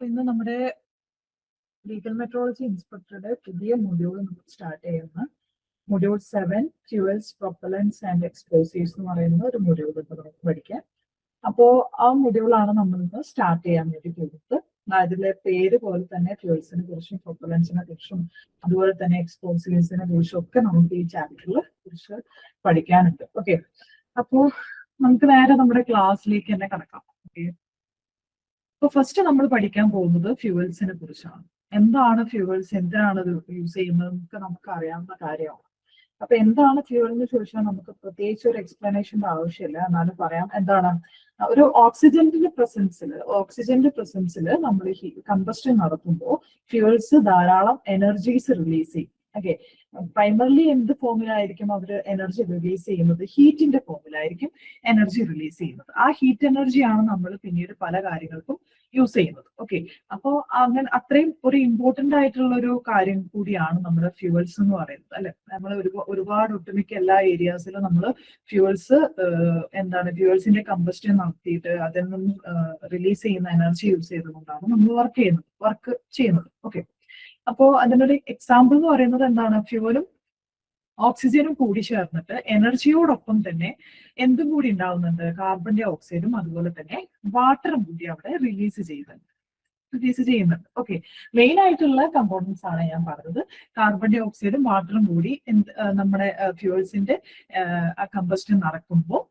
ഇന്ന് നമ്മുടെ legal metrology ഇൻസ്പെക്ടറുടെ പുതിയ മൊഡ്യൂൾ നമ്മൾ സ്റ്റാർട്ട് ചെയ്യുന്ന module 7 fuels propellants and explosives എന്ന് പറയുന്ന ഒരു മൊഡ്യൂൾ നമുക്ക് പഠിക്കാം. അപ്പോൾ ആ മൊഡ്യൂളാണ് നമ്മൾ ഇന്ന് സ്റ്റാർട്ട് ചെയ്യാൻ വേണ്ടി പോകുന്നത്. അതിലെ പേര് പോലെ തന്നെ ഫ്യൂവൽസിനെ കുറിച്ചും പ്രൊപ്പലൻസിനെ കുറിച്ചും അതുപോലെ തന്നെ എക്സ്പ്ലോസീവ്സിനെ കുറിച്ചും ഒക്കെ നമുക്ക് ഈ ചാപ്റ്ററിൽ കുറിച്ച് പഠിക്കാനുണ്ട്. ഓക്കെ, അപ്പോൾ നമുക്ക് നേരെ നമ്മുടെ ക്ലാസ്സിലേക്ക് തന്നെ കടക്കാം. ഓക്കെ, അപ്പൊ ഫസ്റ്റ് നമ്മൾ പഠിക്കാൻ പോകുന്നത് ഫ്യൂവൽസിനെ കുറിച്ചാണ്. എന്താണ് ഫ്യൂവൽസ്, എന്തിനാണ് ഇത് യൂസ് ചെയ്യുന്നത് എന്നൊക്കെ നമുക്ക് അറിയാവുന്ന കാര്യമാണ്. അപ്പൊ എന്താണ് ഫ്യൂവൽ എന്ന് ചോദിച്ചാൽ നമുക്ക് പ്രത്യേകിച്ച് ഒരു എക്സ്പ്ലനേഷന്റെ ആവശ്യമില്ല, എന്നാലും പറയാം. എന്താണ് ഒരു ഓക്സിജന്റെ പ്രസൻസിൽ നമ്മൾ കമ്പസ്റ്റൻ നടത്തുമ്പോൾ ഫ്യൂവൽസ് ധാരാളം എനർജീസ് റിലീസ് ചെയ്യും. ഓക്കെ, പ്രൈമർലി എന്ത് ഫോമിലായിരിക്കും അവർ എനർജി റിലീസ് ചെയ്യുന്നത്? ഹീറ്റിന്റെ ഫോമിലായിരിക്കും എനർജി റിലീസ് ചെയ്യുന്നത്. ആ ഹീറ്റ് എനർജിയാണ് നമ്മൾ പിന്നീട് പല കാര്യങ്ങൾക്കും യൂസ് ചെയ്യുന്നത്. ഓക്കെ, അപ്പോൾ അങ്ങനെ അത്രയും ഒരു ഇമ്പോർട്ടന്റ് ആയിട്ടുള്ള ഒരു കാര്യം കൂടിയാണ് നമ്മുടെ ഫ്യൂവൽസ് എന്ന് പറയുന്നത്, അല്ലെ? നമ്മൾ ഒരുപാട് ഒട്ടുമിക്ക എല്ലാ ഏരിയാസിലും നമ്മൾ ഫ്യൂവൽസിന്റെ ഫ്യൂവൽസിന്റെ കമ്പസ്റ്റൻ നടത്തിയിട്ട് അതിൽ നിന്നും റിലീസ് ചെയ്യുന്ന എനർജി യൂസ് ചെയ്തുകൊണ്ടാണ് നമ്മൾ വർക്ക് ചെയ്യുന്നത്. ഓക്കെ, അപ്പോ അതിനൊരു എക്സാമ്പിൾ എന്ന് പറയുന്നത് എന്താണ്? ഫ്യൂവലും ഓക്സിജനും കൂടി ചേർന്നിട്ട് എനർജിയോടൊപ്പം തന്നെ എന്തും കൂടി ഉണ്ടാവുന്നുണ്ട്? കാർബൺ ഡൈ ഓക്സൈഡും അതുപോലെ തന്നെ വാട്ടറും കൂടി അവിടെ റിലീസ് ചെയ്യുന്നുണ്ട്. ഓക്കെ, മെയിൻ ആയിട്ടുള്ള കമ്പോണൻസ് ആണ് ഞാൻ പറഞ്ഞത്. കാർബൺ ഡൈ ഓക്സൈഡും വാട്ടറും കൂടി നമ്മുടെ ഫ്യൂവൽസിന്റെ കമ്പസ്റ്റൻ നടക്കുമ്പോൾ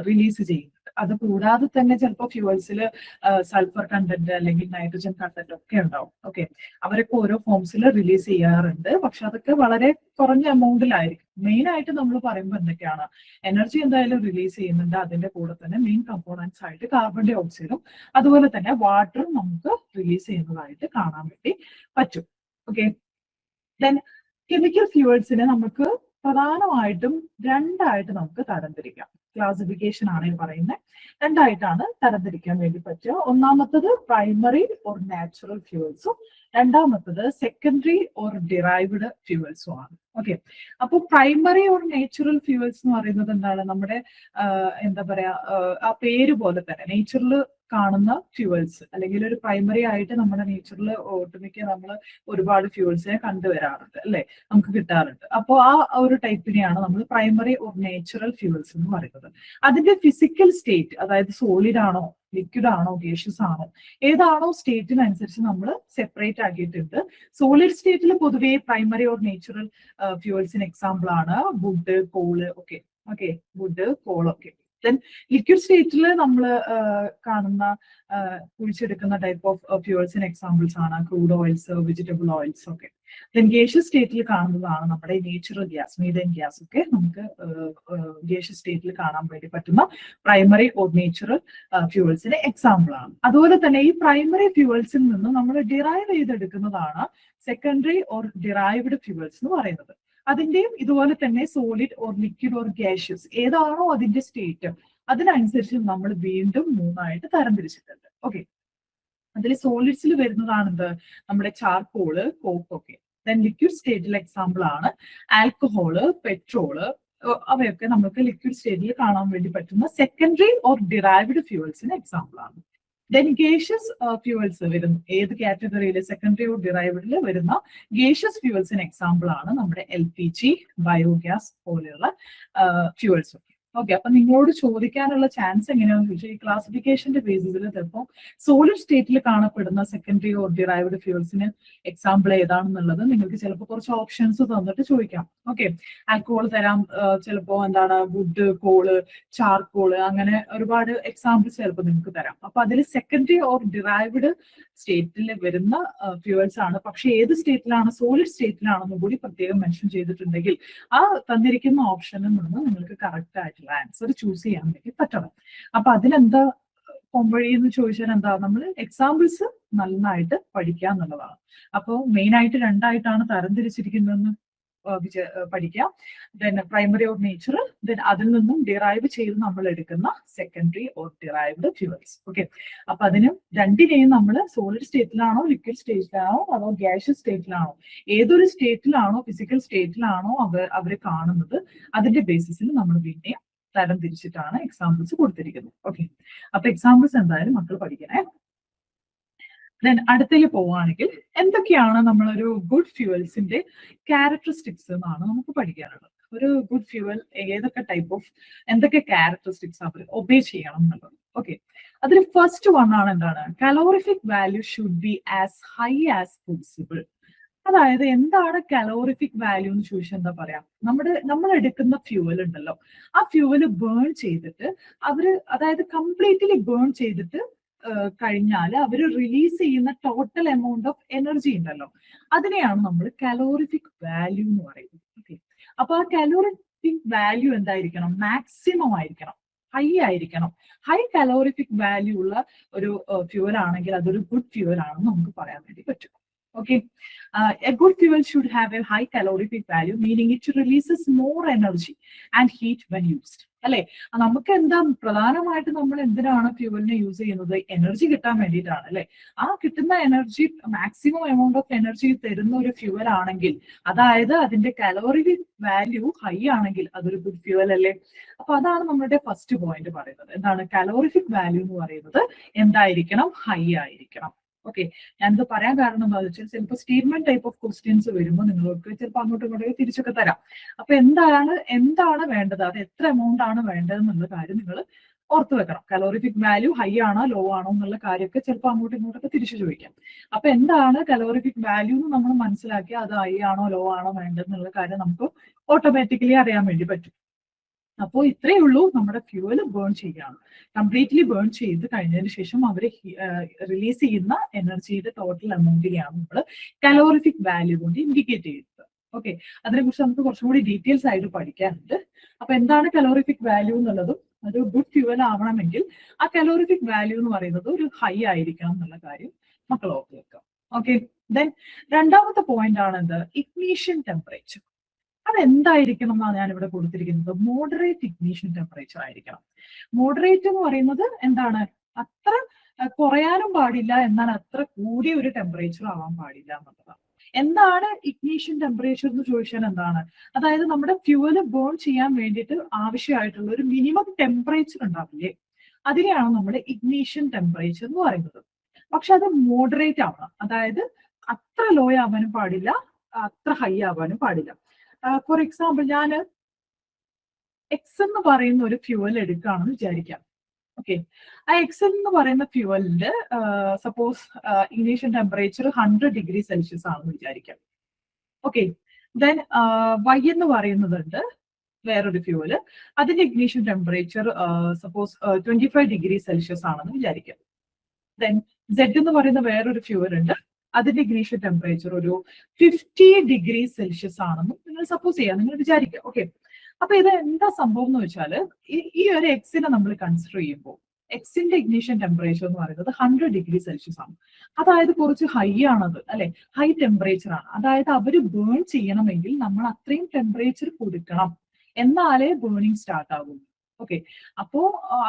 റിലീസ് ചെയ്യുന്നത്. അത് കൂടാതെ തന്നെ ചിലപ്പോൾ ഫ്യൂവൽസിൽ സൾഫർ കണ്ടന്റ് അല്ലെങ്കിൽ നൈട്രജൻ കണ്ടന്റ് ഒക്കെ ഉണ്ടാവും. ഓക്കെ, അവരൊക്കെ ഓരോ ഫോംസിൽ റിലീസ് ചെയ്യാറുണ്ട്, പക്ഷെ അതൊക്കെ വളരെ കുറഞ്ഞ എമൗണ്ടിലായിരിക്കും. മെയിൻ ആയിട്ട് നമ്മൾ പറയുമ്പോൾ എന്തൊക്കെയാണ്? എനർജി എന്തായാലും റിലീസ് ചെയ്യുന്നുണ്ട്, അതിന്റെ കൂടെ തന്നെ മെയിൻ കമ്പോണൻസ് ആയിട്ട് കാർബൺ ഡൈ ഓക്സൈഡും അതുപോലെ തന്നെ വാട്ടറും നമുക്ക് റിലീസ് ചെയ്യുന്നതായിട്ട് കാണാൻ വേണ്ടി പറ്റും. ഓക്കെ, ദെൻ കെമിക്കൽ ഫ്യൂവൽസിനെ നമുക്ക് പ്രധാനമായിട്ടും രണ്ടായിട്ട് നമുക്ക് തരംതിരിക്കാം. ക്ലാസിഫിക്കേഷൻ ആണ് പറയുന്നത്. രണ്ടായിട്ടാണ് തരംതിരിക്കാൻ വേണ്ടി പറ്റുക. ഒന്നാമത്തത് പ്രൈമറി ഓർ നാച്ചുറൽ ഫ്യൂവൽസും രണ്ടാമത്തത് സെക്കൻഡറി ഓർ ഡിറൈവ്ഡ് ഫ്യൂവൽസും ആണ്. ഓക്കെ, അപ്പൊ പ്രൈമറി ഓർ നാച്ചുറൽ ഫ്യൂവൽസ് എന്ന് പറയുന്നത് എന്താണ്? നമ്മുടെ ആ പേര് പോലെ തന്നെ നേച്ചറിൽ കാണുന്ന ഫ്യൂവൽസ്, അല്ലെങ്കിൽ ഒരു പ്രൈമറി ആയിട്ട് നമ്മുടെ നേച്ചറിൽ ഒട്ടുമിക്ക നമ്മൾ ഒരുപാട് ഫ്യൂവൽസിനെ കണ്ടുവരാറുണ്ട്, അല്ലെ? നമുക്ക് കിട്ടാറുണ്ട്. അപ്പോൾ ആ ഒരു ടൈപ്പിനെയാണ് നമ്മൾ പ്രൈമറി ഓർ നാച്ചുറൽ ഫ്യൂവൽസ് എന്ന് പറയുന്നത്. അതിന്റെ ഫിസിക്കൽ സ്റ്റേറ്റ്, അതായത് സോളിഡ് ആണോ ലിക്വിഡ് ആണോ ഗേഷ്യസ് ആണോ ഏതാണോ സ്റ്റേറ്റിനനുസരിച്ച് നമ്മൾ സെപ്പറേറ്റ് ആക്കിയിട്ടുണ്ട്. സോളിഡ് സ്റ്റേറ്റിൽ പൊതുവേ പ്രൈമറി ഓർ നേച്ചുറൽ ഫ്യൂവൽസിന് എക്സാമ്പിൾ ആണ് wood, coal. Okay, wood, coal. Okay, then liquid സ്റ്റേറ്റിൽ നമ്മൾ കാണുന്ന കുഴിച്ചെടുക്കുന്ന ടൈപ്പ് ഓഫ് ഫ്യൂവൽസിന് എക്സാമ്പിൾസ് ആണ് crude oils, vegetable oils. Okay, then gaseous സ്റ്റേറ്റിൽ കാണുന്നതാണ് നമ്മുടെ നേച്ചുറൽ ഗ്യാസ്, മീഥേൻ ഗ്യാസ് ഒക്കെ നമുക്ക് ഗേഷ്യസ് സ്റ്റേറ്റിൽ കാണാൻ വേണ്ടി പറ്റുന്ന പ്രൈമറി ഓർ നേച്ചുറൽ ഫ്യൂവൽസിന് എക്സാമ്പിൾ ആണ്. അതുപോലെ തന്നെ ഈ പ്രൈമറി ഫ്യൂവൽസിൽ നിന്ന് നമ്മൾ ഡിറൈവ് ചെയ്തെടുക്കുന്നതാണ് സെക്കൻഡറി ഓർ ഡിറൈവ്ഡ് ഫ്യൂവൽസ് എന്ന് പറയുന്നത്. അതിന്റെയും ഇതുപോലെ തന്നെ solid or liquid or gaseous ഏതാണോ അതിന്റെ സ്റ്റേറ്റ്, അതിനനുസരിച്ച് നമ്മൾ വീണ്ടും മൂന്നായിട്ട് തരംതിരിച്ചിട്ടുണ്ട്. ഓക്കെ, അതിൽ സോളിഡ്സിൽ വരുന്നതാണെന്ത്? നമ്മുടെ charcoal, coke. Okay, then liquid സ്റ്റേറ്റിൽ എക്സാമ്പിൾ ആണ് ആൽക്കഹോള്, പെട്രോള്. അവയൊക്കെ നമുക്ക് ലിക്വിഡ് സ്റ്റേറ്റിൽ കാണാൻ വേണ്ടി പറ്റുന്ന സെക്കൻഡറി ഓർ ഡിറൈവ്ഡ് ഫ്യൂവൽസിന് എക്സാമ്പിൾ ആണ്. ദെൻ ഗേഷ്യസ് ഫ്യൂവൽസ് വരുന്നു ഏത് കാറ്റഗറിയിൽ? സെക്കൻഡറി ഓർ ഡിറൈവ്ഡിൽ വരുന്ന ഗേഷ്യസ് ഫ്യൂവൽസിന് എക്സാമ്പിൾ ആണ് നമ്മുടെ LPG, ബയോഗ്യാസ് പോലെയുള്ള ഫ്യൂവൽസ്. ഓക്കെ, അപ്പൊ നിങ്ങളോട് ചോദിക്കാനുള്ള ചാൻസ് എങ്ങനെയാണെന്ന് ചോദിച്ചാൽ ഈ ക്ലാസിഫിക്കേഷന്റെ ബേസിസിൽ ചിലപ്പോൾ സോളിഡ് സ്റ്റേറ്റിൽ കാണപ്പെടുന്ന സെക്കൻഡറി ഓർ ഡിറൈവ്ഡ് ഫ്യൂവൽസിന് എക്സാമ്പിൾ ഏതാണെന്നുള്ളത് നിങ്ങൾക്ക് ചിലപ്പോൾ കുറച്ച് ഓപ്ഷൻസ് തന്നിട്ട് ചോദിക്കാം. ഓക്കെ, ആൽക്കഹോൾ തരാം, ചിലപ്പോൾ വുഡ്, കോള്, ചാർക്കോള്, അങ്ങനെ ഒരുപാട് എക്സാമ്പിൾസ് ചിലപ്പോൾ നിങ്ങൾക്ക് തരാം. അപ്പൊ അതിൽ സെക്കൻഡറി ഓർ ഡിറൈവ്ഡ് സ്റ്റേറ്റിൽ വരുന്ന ഫ്യൂവൽസ് ആണ്. പക്ഷെ ഏത് സ്റ്റേറ്റിലാണ്? സോളിഡ് സ്റ്റേറ്റിലാണെന്നും കൂടി പ്രത്യേകം മെൻഷൻ ചെയ്തിട്ടുണ്ടെങ്കിൽ ആ തന്നിരിക്കുന്ന ഓപ്ഷനിൽ നിന്ന് നിങ്ങൾക്ക് കറക്റ്റ് ആയിട്ടുള്ള ആൻസർ ചൂസ് ചെയ്യാൻ വേണ്ടി പറ്റണം. അപ്പൊ അതിനെന്താ പോംവഴി എന്ന് ചോദിച്ചാൽ നമ്മൾ എക്സാമ്പിൾസ് നന്നായിട്ട് പഠിക്കുക എന്നുള്ളതാണ്. അപ്പോൾ മെയിൻ ആയിട്ട് രണ്ടായിട്ടാണ് തരംതിരിച്ചിരിക്കുന്നതെന്ന് പഠിക്കാം. Then primary or natural, then അതിൽ നിന്നും ഡിറൈവ് ചെയ്ത് നമ്മൾ എടുക്കുന്ന secondary or derived fuels. Okay, അപ്പൊ അതിനും രണ്ടിനെയും നമ്മൾ സോളിഡ് സ്റ്റേറ്റിലാണോ ലിക്വിഡ് സ്റ്റേറ്റിലാണോ അതോ ഗ്യാഷ്യസ് സ്റ്റേറ്റിലാണോ ഏതൊരു സ്റ്റേറ്റിലാണോ ഫിസിക്കൽ സ്റ്റേറ്റിലാണോ അവർ കാണുന്നത് അതിന്റെ ബേസിസിൽ നമ്മൾ വീണ്ടും തരം തിരിച്ചിട്ടാണ് എക്സാമ്പിൾസ് കൊടുത്തിരിക്കുന്നത്. ഓക്കെ, അപ്പൊ എക്സാമ്പിൾസ് എന്തായാലും മക്കൾ പഠിക്കണേ. ദെൻ അടുത്തേക്ക് പോവുകയാണെങ്കിൽ എന്തൊക്കെയാണ് നമ്മളൊരു ഗുഡ് ഫ്യൂവൽസിന്റെ ക്യാരക്ടറിസ്റ്റിക്സ് എന്നാണ് നമുക്ക് പഠിക്കാനുള്ളത്. ഒരു ഗുഡ് ഫ്യൂവൽ ഏതൊക്കെ ടൈപ്പ് ഓഫ് എന്തൊക്കെ ക്യാരക്ടറിസ്റ്റിക്സ് അവർ ഒബേ ചെയ്യണം എന്നുള്ളത്. ഓക്കെ, അതിൽ ഫസ്റ്റ് വൺ ആണ് എന്താണ്, calorific value should be as high as possible. അതായത് എന്താണ് കലോറിഫിക് വാല്യൂ എന്ന് ചോദിച്ചാൽ എന്താ പറയാ, നമ്മൾ എടുക്കുന്ന ഫ്യൂവൽ ഉണ്ടല്ലോ, ആ ഫ്യൂവല് ബേൺ ചെയ്തിട്ട് അതായത് കംപ്ലീറ്റ്ലി ബേൺ ചെയ്തിട്ട് കഴിഞ്ഞാൽ അവർ റിലീസ് ചെയ്യുന്ന ടോട്ടൽ എമൗണ്ട് ഓഫ് എനർജി ഉണ്ടല്ലോ, അതിനെയാണ് നമ്മൾ കലോറിഫിക് വാല്യൂ എന്ന് പറയുന്നത്. ഓക്കെ, അപ്പൊ ആ കലോറിഫിക് വാല്യൂ എന്തായിരിക്കണം, മാക്സിമം ആയിരിക്കണം, ഹൈ ആയിരിക്കണം. ഹൈ കലോറിഫിക് വാല്യൂ ഉള്ള ഒരു ഫ്യൂവൽ ആണെങ്കിൽ അതൊരു ഗുഡ് ഫ്യൂവൽ ആണെന്ന് നമുക്ക് പറയാൻ വേണ്ടി പറ്റും. Okay, a good fuel should have a high calorific value, meaning it releases more energy and heat when used. അല്ലെ, നമുക്ക് എന്താ പ്രധാനമായിട്ട് നമ്മൾ എന്തിനാണ് ഫ്യൂവലിനെ യൂസ് ചെയ്യുന്നത്, എനർജി കിട്ടാൻ വേണ്ടിയിട്ടാണ് അല്ലെ. ആ കിട്ടുന്ന energy maximum amount of energy തരുന്ന ഒരു ഫ്യൂവൽ ആണെങ്കിൽ, അതായത് അതിന്റെ കലോറിഫിക് വാല്യൂ ഹൈ ആണെങ്കിൽ അതൊരു ഗുഡ് ഫ്യൂവൽ അല്ലേ. അപ്പൊ അതാണ് നമ്മുടെ ഫസ്റ്റ് പോയിന്റ് പറയുന്നത്. എന്താണ് കലോറിഫിക് വാല്യൂ എന്ന് പറയുന്നത്, എന്തായിരിക്കണം, ഹൈ ആയിരിക്കണം. ഓക്കെ, ഞാനിത് പറയാൻ കാരണം എന്താ വെച്ചാൽ ചിലപ്പോൾ സ്റ്റേറ്റ്മെന്റ് ടൈപ്പ് ഓഫ് ക്വസ്റ്റ്യൻസ് വരുമ്പോൾ നിങ്ങൾക്ക് ചിലപ്പോൾ അങ്ങോട്ടും ഇങ്ങോട്ടും തിരിച്ചൊക്കെ തരാം. അപ്പൊ എന്താണ് വേണ്ടത്, അത് എത്ര എമൗണ്ട് ആണ് വേണ്ടത് എന്നുള്ള കാര്യം നിങ്ങൾ ഓർത്ത് വെക്കണം. കലോറിഫിക് വാല്യൂ ഹൈ ആണോ ലോ ആണോ എന്നുള്ള കാര്യമൊക്കെ ചിലപ്പോൾ അങ്ങോട്ടും ഇങ്ങോട്ടൊക്കെ തിരിച്ചു ചോദിക്കാം. അപ്പൊ എന്താണ് കലോറിഫിക് വാല്യൂ എന്ന് നമ്മൾ മനസ്സിലാക്കിയാൽ അത് ഹൈ ആണോ ലോ ആണോ വേണ്ടതെന്നുള്ള കാര്യം നമുക്ക് ഓട്ടോമാറ്റിക്കലി അറിയാൻ വേണ്ടി പറ്റും. അപ്പോൾ ഇത്രയേ ഉള്ളൂ, നമ്മുടെ ഫ്യൂവൽ ബേൺ ചെയ്യാണ്. കംപ്ലീറ്റ്ലി ബേൺ ചെയ്ത് കഴിഞ്ഞതിന് ശേഷം അവർ റിലീസ് ചെയ്യുന്ന എനർജിയുടെ ടോട്ടൽ എമൗണ്ടിനെയാണ് നമ്മൾ കലോറിഫിക് വാല്യൂ കൊണ്ട് ഇൻഡിക്കേറ്റ് ചെയ്യുന്നത്. ഓക്കെ, അതിനെക്കുറിച്ച് നമുക്ക് കുറച്ചും കൂടി ഡീറ്റെയിൽസ് ആയിട്ട് പഠിക്കാനുണ്ട്. അപ്പൊ എന്താണ് കലോറിഫിക് വാല്യൂ എന്നുള്ളതും, ഒരു ഗുഡ് ഫ്യൂവൽ ആവണമെങ്കിൽ ആ കലോറിഫിക് വാല്യൂ എന്ന് പറയുന്നത് ഒരു ഹൈ ആയിരിക്കണം എന്നുള്ള കാര്യം മക്കൾ ഓർത്ത് വെക്കാം. ഓക്കെ, ദെൻ രണ്ടാമത്തെ പോയിന്റ് ആണ് എന്ത്, ഇഗ്നീഷൻ ടെമ്പറേച്ചർ. അതെന്തായിരിക്കണം എന്നാണ് ഞാൻ ഇവിടെ കൊടുത്തിരിക്കുന്നത്, മോഡറേറ്റ് ഇഗ്നീഷൻ ടെമ്പറേച്ചർ ആയിരിക്കണം. മോഡറേറ്റ് എന്ന് പറയുന്നത് എന്താണ്, അത്ര കുറയാനും പാടില്ല, എന്നാൽ അത്ര കൂടിയ ഒരു ടെമ്പറേച്ചർ ആവാൻ പാടില്ല എന്നുള്ളതാണ്. എന്താണ് ഇഗ്നീഷൻ ടെമ്പറേച്ചർ എന്ന് ചോദിച്ചാൽ എന്താണ്, അതായത് നമ്മുടെ ഫ്യൂവൽ ബേൺ ചെയ്യാൻ വേണ്ടിയിട്ട് ആവശ്യമായിട്ടുള്ള ഒരു മിനിമം ടെമ്പറേച്ചർ ഉണ്ടാവില്ലേ, അതിനെയാണ് നമ്മൾ ഇഗ്നീഷൻ ടെമ്പറേച്ചർ എന്ന് പറയുന്നത്. പക്ഷെ അത് മോഡറേറ്റ് ആവണം, അതായത് അത്ര ലോ ആവാനും പാടില്ല, അത്ര ഹൈ ആവാനും പാടില്ല. ഫോർ എക്സാമ്പിൾ, ഞാൻ എക്സ് എന്ന് പറയുന്ന ഒരു ഫ്യൂവൽ എടുക്കുകയാണെന്ന് വിചാരിക്കാം. ഓക്കെ, ആ എക്സൽ എന്ന് പറയുന്ന ഫ്യൂവലിന്റെ suppose ignition temperature 100 degree Celsius ആണെന്ന് വിചാരിക്കാം. ഓക്കെ, ദെൻ വൈ എന്ന് പറയുന്നതുണ്ട് വേറൊരു ഫ്യൂവല്, അതിന്റെ ignition temperature suppose 25 degree Celsius ആണെന്ന് വിചാരിക്കാം. ദെൻ സെഡ് എന്ന് പറയുന്ന വേറൊരു ഫ്യൂവൽ ഉണ്ട്, അതിന്റെ ഇഗ്നീഷൻ ടെമ്പറേച്ചർ ഒരു 50 ഡിഗ്രി സെൽഷ്യസ് ആണെന്ന് നിങ്ങൾ സപ്പോസ് ചെയ്യാം, നിങ്ങൾ വിചാരിക്കുക. ഓക്കെ, അപ്പൊ ഇത് എന്താ സംഭവം എന്ന് വെച്ചാല്, ഈ ഒരു എക്സിനെ നമ്മൾ കൺസിഡർ ചെയ്യുമ്പോൾ എക്സിന്റെ ഇഗ്നീഷൻ ടെമ്പറേച്ചർ എന്ന് പറയുന്നത് 100 ഡിഗ്രി സെൽഷ്യസ് ആണ്. അതായത് കുറച്ച് ഹൈ ആണത് അല്ലെ, ഹൈ ടെമ്പറേച്ചർ ആണ്. അതായത് അവര് ബേൺ ചെയ്യണമെങ്കിൽ നമ്മൾ അത്രയും ടെമ്പറേച്ചർ കൊടുക്കണം, എന്നാലേ ബേണിംഗ് സ്റ്റാർട്ട് ആകും. ഓക്കെ, അപ്പോ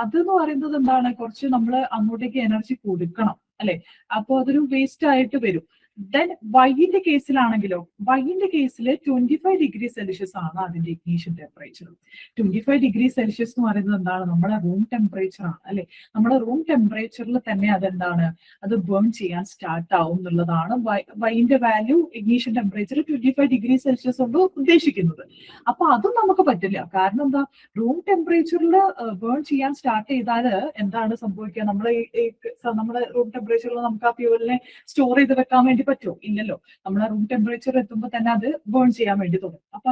അതെന്ന് പറയുന്നത് എന്താണ്, കുറച്ച് നമ്മൾ അങ്ങോട്ടേക്ക് എനർജി കൊടുക്കണം അല്ലെ, അപ്പൊ അതൊരു വേസ്റ്റ് ആയിട്ട് വരും. ദെൻ വൈന്റെ കേസിലാണെങ്കിലോ, വൈന്റെ കേസിൽ 25 ഡിഗ്രി സെൽഷ്യസ് ആണ് അതിന്റെ ഇഗ്നീഷൻ ടെമ്പറേച്ചർ. 25 ഡിഗ്രി സെൽഷ്യസ് എന്ന് പറയുന്നത് എന്താണ്, നമ്മുടെ റൂം ടെമ്പറേച്ചർ ആണ് അല്ലെ. നമ്മുടെ റൂം ടെമ്പറേച്ചറിൽ തന്നെ അതെന്താണ്, അത് ബേൺ ചെയ്യാൻ സ്റ്റാർട്ട് ആവും എന്നുള്ളതാണ് വൈന്റെ value, ignition temperature 25 degree Celsius കൊണ്ട് ഉദ്ദേശിക്കുന്നത്. അപ്പൊ അതും നമുക്ക് പറ്റില്ല, കാരണം എന്താ, റൂം ടെമ്പറേച്ചറിൽ ബേൺ ചെയ്യാൻ സ്റ്റാർട്ട് ചെയ്താൽ എന്താണ് സംഭവിക്കുക, നമ്മുടെ റൂം ടെമ്പറേച്ചറിൽ നമുക്ക് ആ ഫ്യൂവലിനെ സ്റ്റോർ ചെയ്ത് വെക്കാൻ വേണ്ടി പറ്റുമോ, ഇല്ലല്ലോ. നമ്മൾ റൂം ടെമ്പറേച്ചർ എത്തുമ്പോൾ തന്നെ അത് ബേൺ ചെയ്യാൻ വേണ്ടി തുടങ്ങും. അപ്പൊ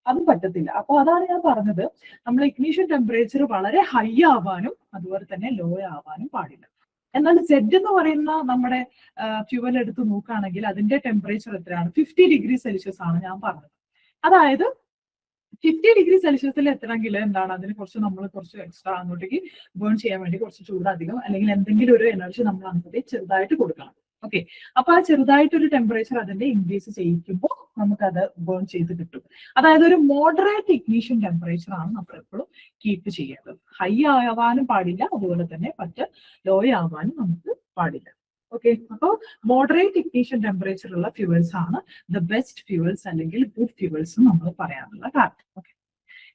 അതും പറ്റത്തില്ല. അപ്പൊ അതാണ് ഞാൻ പറഞ്ഞത്, നമ്മൾ ഇഗ്നീഷൻ ടെമ്പറേച്ചർ വളരെ ഹൈ ആവാനും അതുപോലെ തന്നെ ലോ ആവാനും പാടില്ല. എന്നാൽ സെഡ് എന്ന് പറയുന്ന നമ്മുടെ ഫ്യൂവൽ എടുത്ത് നോക്കുകയാണെങ്കിൽ അതിന്റെ ടെമ്പറേച്ചർ എത്രയാണ്, 50 ഡിഗ്രി സെൽഷ്യസ് ആണ് ഞാൻ പറഞ്ഞത്. അതായത് 50 ഡിഗ്രി സെൽഷ്യസിൽ എത്തണമെങ്കിൽ എന്താണ്, അതിന് കുറച്ച് എക്സ്ട്രാ അങ്ങോട്ടേക്ക് ബേൺ ചെയ്യാൻ വേണ്ടി കുറച്ച് ചൂടധികം അല്ലെങ്കിൽ എന്തെങ്കിലും ഒരു എനർജി നമ്മൾ അങ്ങോട്ടേക്ക് ചെറുതായിട്ട് കൊടുക്കണം. ഓക്കെ, അപ്പൊ ആ ചെറുതായിട്ടൊരു ടെമ്പറേച്ചർ അതിന്റെ ഇൻക്രീസ് ചെയ്യിക്കുമ്പോൾ നമുക്കത് ബേൺ ചെയ്ത് കിട്ടും. അതായത് ഒരു മോഡറേറ്റ് ഇഗ്നീഷൻ ടെമ്പറേച്ചർ ആണ് നമ്മൾ എപ്പോഴും കീപ്പ് ചെയ്യേണ്ടത്. ഹൈ ആവാനും പാടില്ല, അതുപോലെ തന്നെ ലോ ആവാനും നമുക്ക് പാടില്ല. ഓക്കെ, അപ്പോൾ മോഡറേറ്റ് ഇഗ്നീഷൻ ടെമ്പറേച്ചർ ഉള്ള ഫ്യൂവൽസ് ആണ് ദ ബെസ്റ്റ് ഫ്യൂവൽസ് അല്ലെങ്കിൽ ഗുഡ് ഫ്യൂവൽസ് നമ്മൾ പറയാനുള്ള കാരണം. Okay,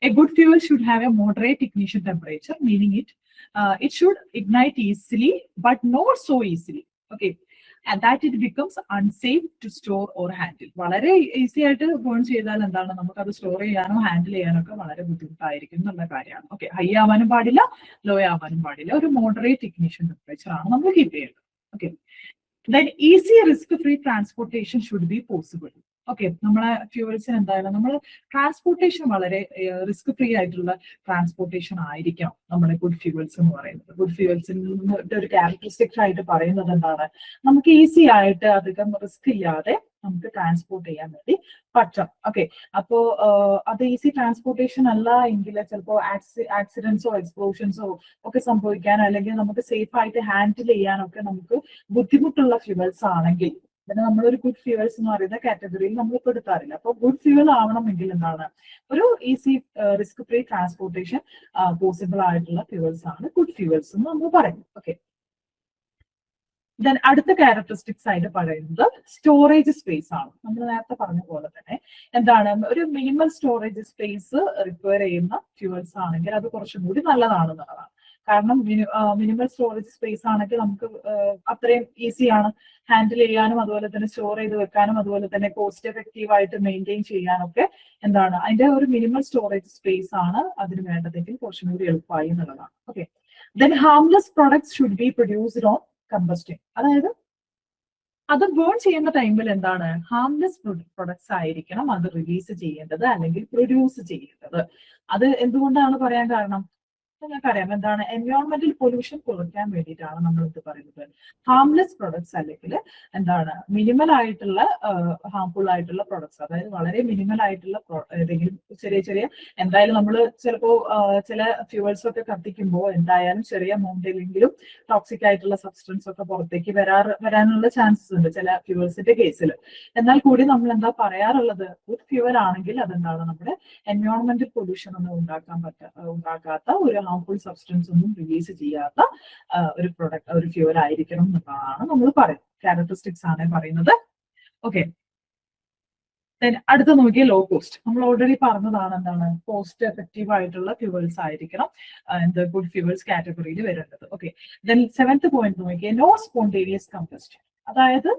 a good fuel should have a moderate ignition temperature, meaning it should ignite easily but not so easily. Okay, and that it becomes unsafe to store or handle. വളരെ easy ആയിട്ട് burn ചെയ്താൽ എന്താണ് നമുക്ക് അത് store ചെയ്യാനോ handle ചെയ്യാനോ ഒക്കെ വളരെ ബുദ്ധിമുട്ടായിരിക്കും എന്നുള്ള കാര്യമാണ്. ഓക്കെ, ഹൈ ആവാനും പാടില്ല, ലോ ആവാനും പാടില്ല, ഒരു മോഡറേറ്റ് ഇഗ്നിഷൻ ടെമ്പറേച്ചർ ആണ് നമ്മൾ കീപ്പ് ചെയ്യേണ്ടത്. Okay, then easy risk-free transportation should be possible. Okay, നമ്മളെ ഫ്യൂവൽസിന് എന്തായാലും നമ്മൾ ട്രാൻസ്പോർട്ടേഷൻ വളരെ റിസ്ക് ഫ്രീ ആയിട്ടുള്ള ട്രാൻസ്പോർട്ടേഷൻ ആയിരിക്കണം നമ്മുടെ ഗുഡ് ഫ്യൂവൽസ് എന്ന് പറയുന്നത്. ഗുഡ് ഫ്യൂവൽസിന്റെ ഒരു ക്യാരക്ടറിസ്റ്റിക്സ് ആയിട്ട് പറയുന്നത് എന്താണ്, നമുക്ക് ഈസി ആയിട്ട് അധികം റിസ്ക് ഇല്ലാതെ നമുക്ക് ട്രാൻസ്പോർട്ട് ചെയ്യാൻ വേണ്ടി പറ്റും. ഓക്കെ, അപ്പോ അത് ഈസി ട്രാൻസ്പോർട്ടേഷൻ അല്ല എങ്കിൽ ചിലപ്പോൾ ആക്സിഡൻസോ എക്സ്പ്ലോഷൻസോ ഒക്കെ സംഭവിക്കാൻ, അല്ലെങ്കിൽ നമുക്ക് സേഫ് ആയിട്ട് ഹാൻഡിൽ ചെയ്യാനൊക്കെ നമുക്ക് ബുദ്ധിമുട്ടുള്ള ഫ്യൂവൽസ് ആണെങ്കിൽ പിന്നെ നമ്മളൊരു ഗുഡ് ഫ്യൂവൽസ് എന്ന് പറയുന്ന കാറ്റഗറിയിൽ നമ്മൾ പെടുത്താറില്ല. അപ്പോൾ ഗുഡ് ഫ്യൂവൽ ആവണമെങ്കിൽ എന്താണ്, ഒരു easy risk free transportation possible ആയിട്ടുള്ള ഫ്യൂവൽസ് ആണ് ഗുഡ് ഫ്യൂവൽസ് എന്ന് നമ്മൾ പറയുന്നത്. ഓക്കെ, ദെൻ അടുത്ത ക്യാരക്ടറിസ്റ്റിക്സ് ആയിട്ട് പറയുന്നത് സ്റ്റോറേജ് സ്പേസ് ആണ്. നമ്മൾ നേരത്തെ പറഞ്ഞ പോലെ തന്നെ എന്താണ്, ഒരു മിനിമൽ സ്റ്റോറേജ് സ്പേസ് റിക്വയർ ചെയ്യുന്ന ഫ്യൂവൽസ് ആണെങ്കിൽ അത് കുറച്ചും കൂടി നല്ലതാണെന്നുള്ളതാണ്. കാരണം മിനിമൽ സ്റ്റോറേജ് സ്പേസ് ആണെങ്കിൽ നമുക്ക് അത്രയും ഈസിയാണ് ഹാൻഡിൽ ചെയ്യാനും അതുപോലെ തന്നെ സ്റ്റോർ ചെയ്ത് വെക്കാനും അതുപോലെ തന്നെ കോസ്റ്റ് എഫക്റ്റീവ് ആയിട്ട് മെയിൻറ്റെയിൻ ചെയ്യാനൊക്കെ എന്താണ് അതിന്റെ ഒരു മിനിമൽ സ്റ്റോറേജ് സ്പേസ് ആണ് അതിന് വേണ്ടതെങ്കിൽ കുറച്ചും കൂടി എളുപ്പമായി എന്നുള്ളതാണ്. Okay, then harmless products should be produced on combusting. അതായത് അത് ബേൺ ചെയ്യുന്ന ടൈമിൽ എന്താണ്, ഹാംലെസ് പ്രൊഡക്ട്സ് ആയിരിക്കണം അത് റിലീസ് ചെയ്യേണ്ടത് അല്ലെങ്കിൽ പ്രൊഡ്യൂസ് ചെയ്യേണ്ടത്. അത് എന്തുകൊണ്ടാണ് പറയാൻ കാരണം, നിങ്ങൾക്കറിയാം എന്താണ്, എൻവയോൺമെന്റൽ പൊല്യൂഷൻ കുറയ്ക്കാൻ വേണ്ടിയിട്ടാണ് നമ്മൾ ഇത് പറയുന്നത്. ഹാംലെസ് പ്രൊഡക്ട്സ് അല്ലെങ്കിൽ എന്താണ് മിനിമൽ ആയിട്ടുള്ള ഹാംഫുൾ ആയിട്ടുള്ള പ്രൊഡക്ട്സ്, അതായത് വളരെ മിനിമൽ ആയിട്ടുള്ള ഏതെങ്കിലും ചെറിയ ചെറിയ എന്തായാലും നമ്മൾ ചിലപ്പോൾ ചില ഫ്യൂവൽസ് ഒക്കെ കത്തിക്കുമ്പോൾ എന്തായാലും ചെറിയ എമൗണ്ടിലെങ്കിലും ടോക്സിക് ആയിട്ടുള്ള സബ്സ്റ്റൻസ് ഒക്കെ പുറത്തേക്ക് വരാനുള്ള ചാൻസസ് ഉണ്ട് ചില ഫ്യൂവൽസിന്റെ കേസിൽ. എന്നാൽ കൂടി നമ്മൾ എന്താ പറയാറുള്ളത്, ഗുഡ് ഫ്യൂവൽ ആണെങ്കിൽ അതെന്താണ് നമ്മുടെ എൻവയോൺമെന്റൽ പൊല്യൂഷൻ ഒന്നും ഉണ്ടാക്കാത്ത ഒരു ഹാംഫുൾ സബ്സ്റ്റൻസ് ഒന്നും റിലീസ് ചെയ്യാത്ത ഒരു പ്രൊഡക്റ്റ് ഒരു ഫ്യൂവൽ ആയിരിക്കണം എന്നുള്ളതാണ് നമ്മൾ പറയുന്നത്. ക്യാരക്ടറിസ്റ്റിക്സ് ആണ് പറയുന്നത്. ഓക്കെ, അടുത്ത നോക്കിയ ലോ കോസ്റ്റ്. നമ്മൾ ഓൾറെഡി പറഞ്ഞതാണ് എന്താണ്, കോസ്റ്റ് എഫക്റ്റീവ് ആയിട്ടുള്ള ഫ്യൂവൽസ് ആയിരിക്കണം എന്ത് ഗുഡ് ഫ്യൂവൽസ് കാറ്റഗറിയിൽ വരേണ്ടത്. ഓക്കെ, ദെൻ 7th പോയിന്റ് നോക്കിയ നോ സ്പോണ്ടേനിയസ് കമ്പസ്റ്റൻ. അതായത്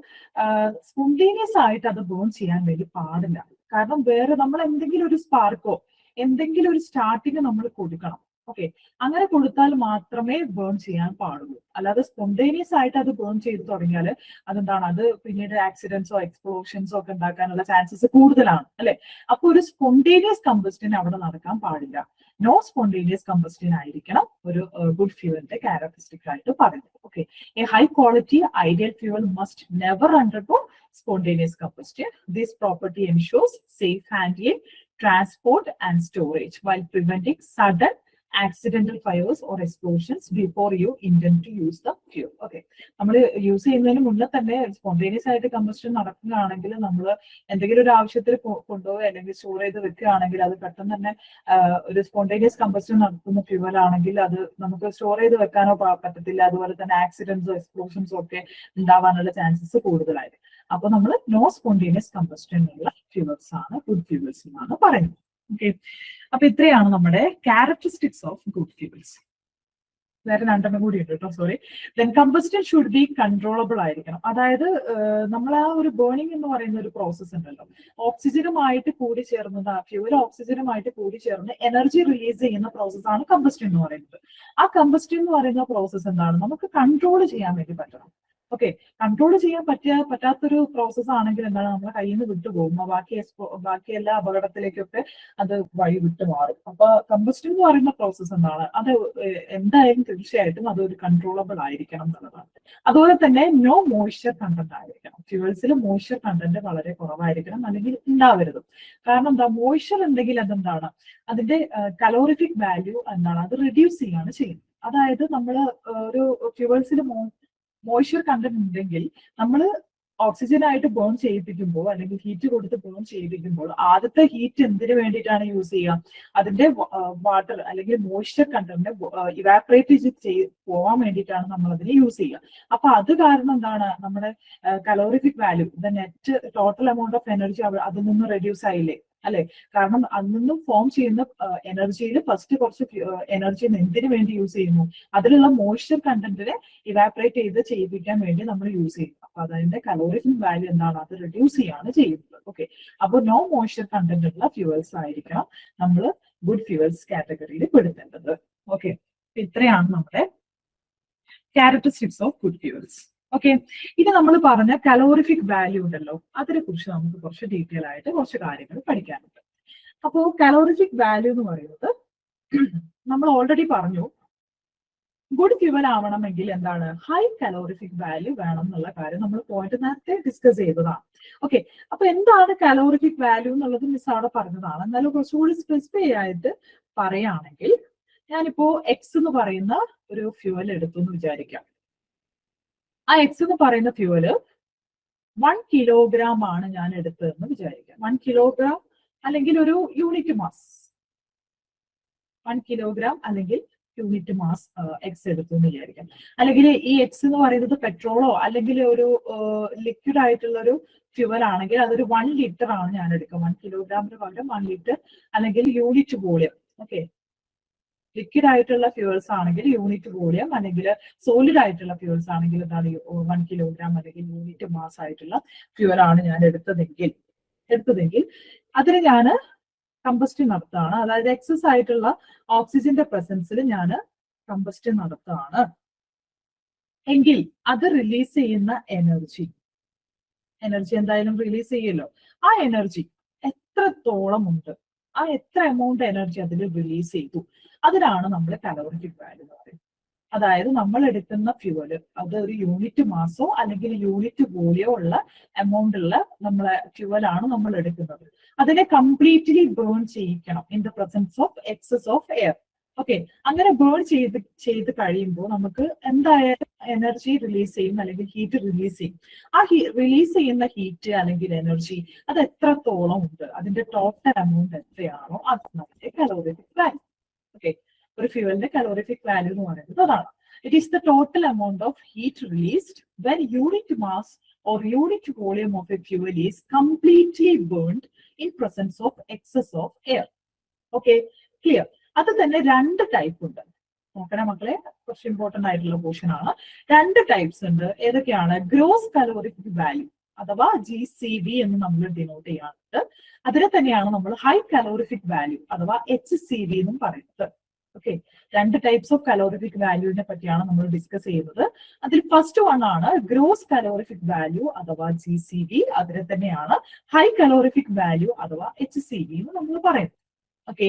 സ്പോണ്ടേനിയസ് ആയിട്ട് അത് ബേൺ ചെയ്യാൻ വേണ്ടി പാടില്ല. കാരണം വേറെ നമ്മൾ എന്തെങ്കിലും ഒരു സ്പാർക്കോ എന്തെങ്കിലും ഒരു സ്റ്റാർട്ടിങ് നമ്മൾ കൊടുക്കണം. ഓക്കെ, അങ്ങനെ കൊടുത്താൽ മാത്രമേ ബേൺ ചെയ്യാൻ പാടുള്ളൂ. അല്ലാതെ സ്പോണ്ടേനിയസ് ആയിട്ട് അത് ബേൺ ചെയ്ത് തുടങ്ങിയാൽ അതെന്താണ്, അത് പിന്നീട് ആക്സിഡൻസോ എക്സ്പ്ലോഷൻസോ ഒക്കെ ഉണ്ടാക്കാനുള്ള ചാൻസസ് കൂടുതലാണ് അല്ലെ. അപ്പൊ ഒരു സ്പോണ്ടേനിയസ് കമ്പസ്റ്റൻ അവിടെ നടക്കാൻ പാടില്ല. നോ സ്പോണ്ടേനിയസ് കമ്പസ്റ്റൻ ആയിരിക്കണം ഒരു ഗുഡ് ഫ്യൂവലിന്റെ ക്യാരക്ടറിസ്റ്റിക് ആയിട്ട് പറയുന്നത്. Okay, A high quality ideal fuel must never undergo spontaneous combustion. This property ensures safe handling, transport and storage while preventing sudden accidental fires or explosions before you intend to use the fuel. Okay, നമ്മൾ use ചെയ്യുന്നതിന് മുന്നേ തന്നെ spontaneous ആയിട്ട് combustion നടക്കുകയാണെങ്കിൽ നമ്മൾ എന്തെങ്കിലും ഒരു ആവശ്യത്തിൽ കൊണ്ടുപോവുക അല്ലെങ്കിൽ സ്റ്റോർ ചെയ്ത് വെക്കുകയാണെങ്കിൽ അത് പെട്ടെന്ന് തന്നെ ഒരു സ്പോണ്ടേനിയസ് കമ്പസ്റ്റൻ നടത്തുന്ന ഫ്യൂവൽ ആണെങ്കിൽ അത് നമുക്ക് സ്റ്റോർ ചെയ്ത് വെക്കാനോ പറ്റത്തില്ല. അതുപോലെ തന്നെ ആക്സിഡൻസോ എക്സ്പ്ലോഷൻസോ ഒക്കെ ഉണ്ടാവാനുള്ള ചാൻസസ് കൂടുതലായിരിക്കും. അപ്പൊ നമ്മൾ നോ സ്പോണ്ടേനിയസ് കമ്പസ്റ്റൻ ഉള്ള ഫ്യൂവൽസ് ആണ് ഗുഡ് ഫ്യൂവൽസ് എന്നാണ് പറയുന്നത്. ഓക്കെ, അപ്പൊ ഇത്രയാണ് നമ്മുടെ ക്യാരക്ടറിസ്റ്റിക്സ് ഓഫ് ഗുഡ് ഫ്യൂവൽസ്. വേറെ 2 കൂടി ഉണ്ട് കേട്ടോ, sorry. Then combustion should be controllable ആയിരിക്കണം. അതായത് നമ്മൾ ആ ഒരു ബേണിംഗ് എന്ന് പറയുന്ന ഒരു പ്രോസസ് ഉണ്ടല്ലോ, ഓക്സിജനുമായിട്ട് കൂടി ചേർന്നത് ഫ്യൂവൽ ഓക്സിജനുമായിട്ട് കൂടി ചേർന്ന് എനർജി റിലീസ് ചെയ്യുന്ന പ്രോസസ് ആണ് കമ്പസ്റ്റൻ എന്ന് പറയുന്നത്. ആ കമ്പസ്റ്റൻ എന്ന് പറയുന്ന പ്രോസസ് എന്താണ്, നമുക്ക് കൺട്രോൾ ചെയ്യാൻ വേണ്ടി പറ്റണം. ഓക്കെ, കൺട്രോൾ ചെയ്യാൻ പറ്റാത്തൊരു പ്രോസസ് ആണെങ്കിൽ എന്താണ്, നമ്മുടെ കയ്യിൽ നിന്ന് വിട്ടുപോകും. ബാക്കി എല്ലാ അപകടത്തിലേക്കൊക്കെ അത് വഴി വിട്ടു മാറും. അപ്പൊ കമ്പസ്റ്റൻ എന്ന് പറയുന്ന പ്രോസസ് എന്താണ്, അത് എന്തായാലും തീർച്ചയായിട്ടും അതൊരു കൺട്രോളബിൾ ആയിരിക്കണം എന്നുള്ളതാണ്. അതുപോലെ തന്നെ നോ മോയ്സ്ചർ കണ്ടന്റ് ആയിരിക്കണം. ഫ്യൂവൽസിൽ മോയ്സ്ചർ കണ്ടന്റ് വളരെ കുറവായിരിക്കണം, അല്ലെങ്കിൽ ഉണ്ടാവരുത്. കാരണം എന്താ, മോയ്സ്ചർ ഉണ്ടെങ്കിൽ അതെന്താണ്, അതിന്റെ കലോറിഫിക് വാല്യൂ എന്താണ്, അത് റെഡ്യൂസ് ചെയ്യാണ് ചെയ്യുന്നത്. അതായത് നമ്മൾ ഒരു ഫ്യൂവൽസിൽ മോയ്സ്ചർ കണ്ടന്റ് ഉണ്ടെങ്കിൽ നമ്മൾ ഓക്സിജനായിട്ട് ബേൺ ചെയ്യിപ്പിക്കുമ്പോൾ അല്ലെങ്കിൽ ഹീറ്റ് കൊടുത്ത് ബേൺ ചെയ്യിപ്പിക്കുമ്പോൾ ആദ്യത്തെ ഹീറ്റ് എന്തിനു വേണ്ടിയിട്ടാണ് യൂസ് ചെയ്യുക, അതിന്റെ വാട്ടർ അല്ലെങ്കിൽ മോയ്സ്ചർ കണ്ടന്റ് ഇവാപറേറ്റ് പോവാൻ വേണ്ടിയിട്ടാണ് നമ്മൾ അതിനെ യൂസ് ചെയ്യുക. അപ്പൊ അത് കാരണം എന്താണ്, നമ്മുടെ calorific value, net total amount of energy അതിൽ നിന്ന് റെഡ്യൂസ് ആയില്ലേ അല്ലെ? കാരണം അന്നും ഫോം ചെയ്യുന്ന എനർജിയിൽ ഫസ്റ്റ് കുറച്ച് എനർജി എന്തിനു വേണ്ടി യൂസ് ചെയ്യുന്നു? അതിലുള്ള മോയ്സ്ചർ കണ്ടന്റിനെ ഇവാപറേറ്റ് ചെയ്യിപ്പിക്കാൻ വേണ്ടി നമ്മൾ യൂസ് ചെയ്യുന്നു. അപ്പൊ അതിന്റെ കലോറിഫിക് വാല്യൂ എന്താണ്? അത് റെഡ്യൂസ് ചെയ്യാണ് ചെയ്യുന്നത്. ഓക്കെ, അപ്പോൾ നോ മോയ്സ്ചർ കണ്ടന്റ് ഉള്ള ഫ്യൂവൽസ് ആയിരിക്കണം നമ്മൾ ഗുഡ് ഫ്യൂവൽസ് കാറ്റഗറിയിൽ പെടുത്തേണ്ടത്. ഓക്കെ, ഇത്രയാണ് നമ്മുടെ characteristics of good fuels. Okay, ഇത് നമ്മൾ പറഞ്ഞ കലോറിഫിക് വാല്യൂ ഉണ്ടല്ലോ, അതിനെ കുറിച്ച് നമുക്ക് കുറച്ച് ഡീറ്റെയിൽ ആയിട്ട് കുറച്ച് കാര്യങ്ങൾ പഠിക്കാനുണ്ട്. അപ്പോൾ കലോറിഫിക് വാല്യൂ എന്ന് പറയുന്നത് നമ്മൾ ഓൾറെഡി പറഞ്ഞു, ഗുഡ് ഫ്യൂവൽ ആവണമെങ്കിൽ എന്താണ്? ഹൈ കലോറിഫിക് വാല്യൂ വേണം എന്നുള്ള കാര്യം നമ്മൾ പോയിന്റ് നേരത്തെ ഡിസ്കസ് ചെയ്തതാണ്. ഓക്കെ, അപ്പൊ എന്താണ് കലോറിഫിക് വാല്യൂ എന്നുള്ളത് മിസ് അവിടെ പറഞ്ഞതാണ്. എന്നാലും കുറച്ചുകൂടി സ്പെസിഫൈ ആയിട്ട് പറയുകയാണെങ്കിൽ, ഞാനിപ്പോ എക്സ് എന്ന് പറയുന്ന ഒരു ഫ്യൂവൽ എടുത്തു എന്ന് വിചാരിക്കാം. ആ എക്സ് എന്ന് പറയുന്ന ഫ്യൂവല് 1 കിലോഗ്രാം ആണ് ഞാൻ എടുത്തതെന്ന് വിചാരിക്കാം. 1 കിലോഗ്രാം അല്ലെങ്കിൽ ഒരു യൂണിറ്റ് മാസ്, 1 കിലോഗ്രാം അല്ലെങ്കിൽ യൂണിറ്റ് മാസ് എക്സ് എടുത്തു എന്ന് വിചാരിക്കാം. അല്ലെങ്കിൽ ഈ എക്സ് എന്ന് പറയുന്നത് പെട്രോളോ അല്ലെങ്കിൽ ഒരു ലിക്വിഡ് ആയിട്ടുള്ള ഒരു ഫ്യൂവൽ ആണെങ്കിൽ അതൊരു 1 ലിറ്റർ ആണ് ഞാൻ എടുക്കുക. 1 കിലോഗ്രാമിന് പകരം 1 ലിറ്റർ അല്ലെങ്കിൽ യൂണിറ്റ് വോളിയം. ഓക്കെ, ലിക്വിഡ് ആയിട്ടുള്ള ഫ്യൂവൽസ് ആണെങ്കിൽ യൂണിറ്റ് വോളിയം, അല്ലെങ്കിൽ സോളിഡ് ആയിട്ടുള്ള ഫ്യൂവൽസ് ആണെങ്കിൽ എന്താണ് 1 കിലോഗ്രാം അല്ലെങ്കിൽ യൂണിറ്റ് മാസ് ആയിട്ടുള്ള ഫ്യൂവൽ ആണ് ഞാൻ എടുത്തതെങ്കിൽ അതിന് ഞാൻ കമ്പസ്റ്റൻ നടത്തുകയാണ്. അതായത് എക്സസ് ആയിട്ടുള്ള ഓക്സിജന്റെ പ്രസൻസിൽ ഞാൻ കമ്പസ്റ്റൻ നടത്തുകയാണ് എങ്കിൽ അത് റിലീസ് ചെയ്യുന്ന എനർജി എന്തായാലും റിലീസ് ചെയ്യുമല്ലോ. ആ എനർജി എത്രത്തോളം ഉണ്ട്, ആ എത്ര എമൗണ്ട് എനർജി അതിൽ റിലീസ് ചെയ്തു, അതിനാണ് നമ്മൾ കലോറിഫിക് വാല്യൂ എന്ന് പറയുന്നത്. അതായത് നമ്മൾ എടുക്കുന്ന ഫ്യൂവല് അത് ഒരു യൂണിറ്റ് മാസോ അല്ലെങ്കിൽ യൂണിറ്റ് വോളിയോ ഉള്ള എമൗണ്ട് ഉള്ള നമ്മളെ ഫ്യൂവലാണ് നമ്മൾ എടുക്കുന്നത്. അതിനെ കംപ്ലീറ്റ്ലി ബേൺ ചെയ്യിക്കണം in the presence of excess of air. Okay, അങ്ങനെ ബേൺ ചെയ്ത് കഴിയുമ്പോൾ നമുക്ക് എന്തായാലും എനർജി റിലീസ് ചെയ്യും അല്ലെങ്കിൽ ഹീറ്റ് റിലീസ് ചെയ്യും. ആ റിലീസ് ചെയ്യുന്ന ഹീറ്റ് അല്ലെങ്കിൽ എനർജി അത് എത്രത്തോളം ഉണ്ട്, അതിന്റെ ടോട്ടൽ എമൗണ്ട് എത്രയാണോ അത് നമ്മുടെ കലോറിഫിക് വാല്യൂ. ഓക്കെ, ഒരു ഫ്യൂവലിന്റെ കലോറിഫിക് വാല്യൂ എന്ന് പറയുന്നത് അതാണ്. It is the total amount of heat released when unit mass or unit volume of a fuel is completely burned in presence of excess of air. Okay, clear? അത് തന്നെ 2 type ഉണ്ട്. നോക്കണേ മക്കളെ, കുറച്ച് important ആയിട്ടുള്ള പോർഷൻ ആണ്. 2 types ഉണ്ട്. ഏതൊക്കെയാണ്? ഗ്രോസ് കലോറിഫിക് വാല്യൂ അഥവാ GCV എന്ന് നമ്മൾ ഡിനോട്ട് ചെയ്യാറുണ്ട്. അതിനെ തന്നെയാണ് നമ്മൾ ഹൈ കലോറിഫിക് വാല്യൂ അഥവാ HCV എന്നും പറയുന്നത്. ഓക്കെ, 2 ടൈപ്സ് ഓഫ് കലോറിഫിക് വാല്യൂവിനെ പറ്റിയാണ് നമ്മൾ ഡിസ്കസ് ചെയ്യുന്നത്. അതിൽ ഫസ്റ്റ് വൺ ആണ് ഗ്രോസ് കലോറിഫിക് വാല്യൂ അഥവാ GCV. അതിനെ തന്നെയാണ് ഹൈ കലോറിഫിക് വാല്യൂ അഥവാ HCV എന്ന് നമ്മൾ പറയുന്നത്. ഓക്കെ,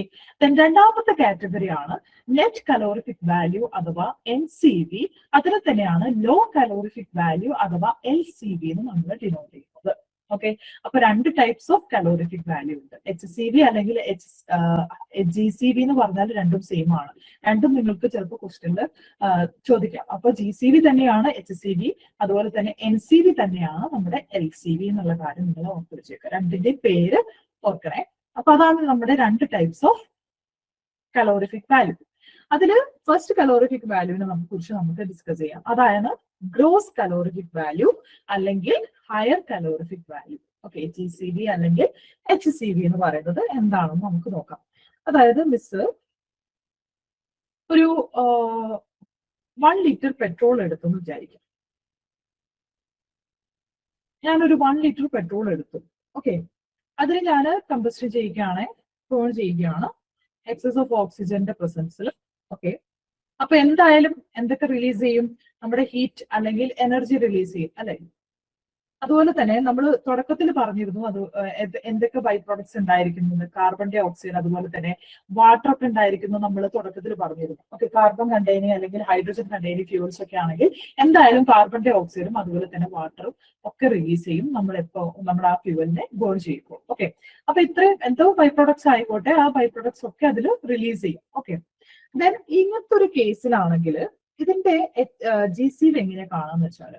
രണ്ടാമത്തെ കാറ്റഗറി ആണ് നെറ്റ് കലോറിഫിക് വാല്യൂ അഥവാ NCV. അതിനെ തന്നെയാണ് ലോ കലോറിഫിക് വാല്യൂ അഥവാ LCV എന്ന് നമ്മൾ ഡിനോട്ട് ചെയ്യുന്നത്. ഓക്കെ, അപ്പൊ 2 ടൈപ്സ് ഓഫ് കലോറിഫിക് വാല്യൂ ഉണ്ട്. HCV അല്ലെങ്കിൽ GCV എന്ന് പറഞ്ഞാൽ രണ്ടും സെയിം ആണ്. രണ്ടും നിങ്ങൾക്ക് ചിലപ്പോൾ ക്വസ്റ്റ്യനിൽ ചോദിക്കാം. അപ്പൊ GCV തന്നെയാണ് HCV, അതുപോലെ തന്നെ NCV തന്നെയാണ് നമ്മുടെ LCV എന്നുള്ള കാര്യം നിങ്ങൾ ഓർത്ത് വെച്ചേക്കുക. രണ്ടിന്റെ പേര് ഓർക്കണേ. അപ്പൊ അതാണ് നമ്മുടെ 2 ടൈപ്സ് ഓഫ് കലോറിഫിക് വാല്യൂ. അതിൽ ഫസ്റ്റ് കലോറിഫിക് വാല്യൂവിനെ കുറിച്ച് നമുക്ക് ഡിസ്കസ് ചെയ്യാം. അതായത് ഗ്രോസ് കലോറിഫിക് വാല്യൂ അല്ലെങ്കിൽ higher calorific value. Okay, GCV അല്ലെങ്കിൽ HCV എന്ന് പറയുന്നത് എന്താണെന്ന് നമുക്ക് നോക്കാം. അതായത് മിസ് ഒരു 1 ലിറ്റർ പെട്രോൾ എടുത്തെന്ന് വിചാരിക്കാം. ഞാനൊരു 1 ലിറ്റർ പെട്രോൾ എടുത്തു. ഓക്കെ, അതിന് ഞാൻ കമ്പസ്റ്റൻ ചെയ്യുകയാണ്, ബേൺ ചെയ്യുകയാണ് എക്സസ് ഓഫ് ഓക്സിജന്റെ പ്രസൻസിൽ. ഓക്കെ, അപ്പൊ എന്തായാലും എന്തൊക്കെ റിലീസ് ചെയ്യും? നമ്മുടെ ഹീറ്റ് അല്ലെങ്കിൽ എനർജി റിലീസ് ചെയ്യും അല്ലെ? അതുപോലെ തന്നെ നമ്മൾ തുടക്കത്തിൽ പറഞ്ഞിരുന്നു അത് എന്തൊക്കെ ബൈ പ്രോഡക്ട്സ് ഉണ്ടായിരിക്കുന്നു. കാർബൺ ഡൈ ഓക്സൈഡ് അതുപോലെ തന്നെ വാട്ടർ ഒക്കെ ഉണ്ടായിരിക്കുന്നു നമ്മൾ തുടക്കത്തിൽ പറഞ്ഞിരുന്നു. ഓക്കെ, കാർബൺ കണ്ടെയ്നിങ് അല്ലെങ്കിൽ ഹൈഡ്രജൻ കണ്ടെയ്നിങ് ഫ്യൂൾസ് ഒക്കെ ആണെങ്കിൽ എന്തായാലും കാർബൺ ഡൈ ഓക്സൈഡും അതുപോലെ തന്നെ വാട്ടറും ഒക്കെ റിലീസ് ചെയ്യും നമ്മൾ ആ ഫ്യൂവലിനെ ബേൺ ചെയ്യുമ്പോൾ. ഓക്കെ, അപ്പൊ ഇത്രയും എന്തോ ബൈ പ്രോഡക്ട്സ് ആയിക്കോട്ടെ, ആ ബൈ പ്രോഡക്ട്സ് ഒക്കെ അതിൽ റിലീസ് ചെയ്യും. ഓക്കെ, ദെൻ ഇങ്ങനത്തെ ഒരു കേസിലാണെങ്കിൽ ഇതിന്റെ GCV എങ്ങനെ കാണാന്ന് വെച്ചാൽ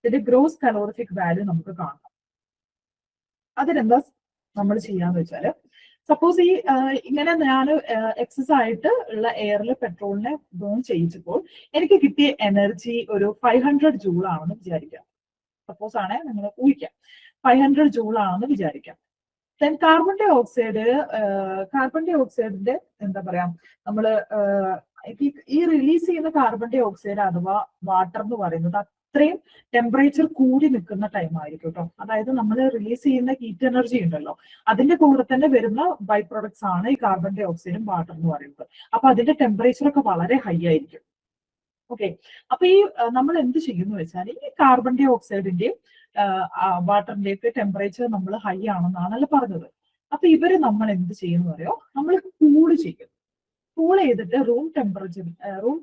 ഇതിന്റെ ഗ്രോസ് കലോറിഫിക് വാല്യൂ നമുക്ക് കാണാം. അതിനെന്താ നമ്മൾ ചെയ്യാന്ന് വെച്ചാല്, സപ്പോസ് ഇങ്ങനെ ഞാൻ എക്സസ് ആയിട്ട് ഉള്ള എയറിൽ പെട്രോളിനെ ബേൺ ചെയ്യിച്ചപ്പോൾ എനിക്ക് കിട്ടിയ എനർജി ഒരു 500 ജൂൾ ആണെന്ന് വിചാരിക്കാം. സപ്പോസ് ആണേ നിങ്ങൾ ഊഹിക്കാം 500 ജൂൾ ആണെന്ന് വിചാരിക്കാം. ദെൻ കാർബൺ ഡൈ ഓക്സൈഡിന്റെ എന്താ പറയാ നമ്മള് ഈ റിലീസ് ചെയ്യുന്ന കാർബൺ ഡൈ ഓക്സൈഡ് അഥവാ വാട്ടർ എന്ന് പറയുന്നത് അത്രയും ടെമ്പറേച്ചർ കൂടി നിൽക്കുന്ന ടൈം ആയിരിക്കും കേട്ടോ. അതായത് നമ്മൾ റിലീസ് ചെയ്യുന്ന ഹീറ്റ് എനർജി ഉണ്ടല്ലോ, അതിന്റെ കൂടെ തന്നെ വരുന്ന ബൈ പ്രൊഡക്ട്സ് ആണ് ഈ കാർബൺ ഡൈ ഓക്സൈഡും വാട്ടർ എന്ന് പറയുന്നത്. അപ്പൊ അതിന്റെ ടെമ്പറേച്ചർ ഒക്കെ വളരെ ഹൈ ആയിരിക്കും. ഓക്കെ, അപ്പൊ ഈ നമ്മൾ എന്ത് ചെയ്യുന്നു വെച്ചാൽ ഈ കാർബൺ ഡൈ ഓക്സൈഡിന്റെയും വാട്ടറിന്റെ ഒക്കെ ടെമ്പറേച്ചർ നമ്മൾ ഹൈ ആണെന്നാണല്ലോ പറഞ്ഞത്. അപ്പൊ ഇവര് നമ്മൾ എന്ത് ചെയ്യുന്നു പറയോ, നമ്മൾ കൂൾ ചെയ്യും. കൂൾ ചെയ്തിട്ട് റൂം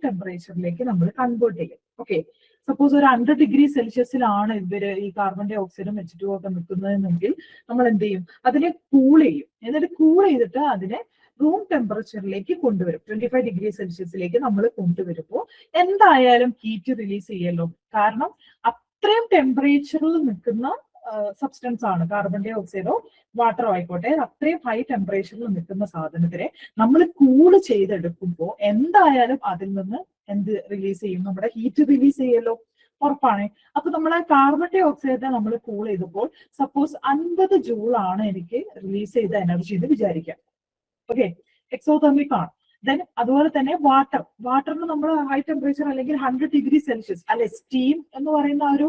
ടെമ്പറേച്ചറിലേക്ക് നമ്മൾ കൺവേർട്ട് ചെയ്യും. ഓക്കെ, സപ്പോസ് ഒരു 100 ഡിഗ്രി സെൽഷ്യസിലാണ് ഇവര് ഈ കാർബൺ ഡൈ ഓക്സൈഡും H2O ഒക്കെ നിൽക്കുന്നതെങ്കിൽ നമ്മൾ എന്ത് ചെയ്യും, അതിനെ കൂൾ ചെയ്യും. എന്നിട്ട് കൂൾ ചെയ്തിട്ട് അതിനെ റൂം ടെമ്പറേച്ചറിലേക്ക് കൊണ്ടുവരും. 25 ഡിഗ്രി സെൽഷ്യസിലേക്ക് നമ്മൾ കൊണ്ടുവരുമ്പോൾ എന്തായാലും ഹീറ്റ് റിലീസ് ചെയ്യല്ലോ. കാരണം അത്രയും ടെമ്പറേച്ചറിൽ നിൽക്കുന്ന സബ്സ്റ്റൻസ് ആണ് കാർബൺ ഡൈ ഓക്സൈഡോ വാട്ടറോ ആയിക്കോട്ടെ. അത്രയും ഹൈ ടെമ്പറേച്ചറിൽ നിൽക്കുന്ന സാധനത്തിനെ നമ്മൾ കൂൾ ചെയ്തെടുക്കുമ്പോൾ എന്തായാലും അതിൽ നിന്ന് എന്ത് റിലീസ് ചെയ്യും, നമ്മുടെ ഹീറ്റ് റിലീസ് ചെയ്യല്ലോ, ഉറപ്പാണ്. അപ്പൊ നമ്മളെ കാർബൺ ഡൈ ഓക്സൈഡിനെ നമ്മൾ കൂൾ ചെയ്തപ്പോൾ സപ്പോസ് 50 ജൂൾ ആണ് എനിക്ക് റിലീസ് ചെയ്ത എനർജി എന്ന് വിചാരിക്കാം. ഓക്കെ, എക്സോതെർമിക് ആണ്. ദെൻ അതുപോലെ തന്നെ വാട്ടറിന് നമ്മൾ ഹൈ ടെമ്പറേച്ചർ അല്ലെങ്കിൽ 100 ഡിഗ്രി സെൽഷ്യസ് അല്ലെ, സ്റ്റീം എന്ന് പറയുന്ന ഒരു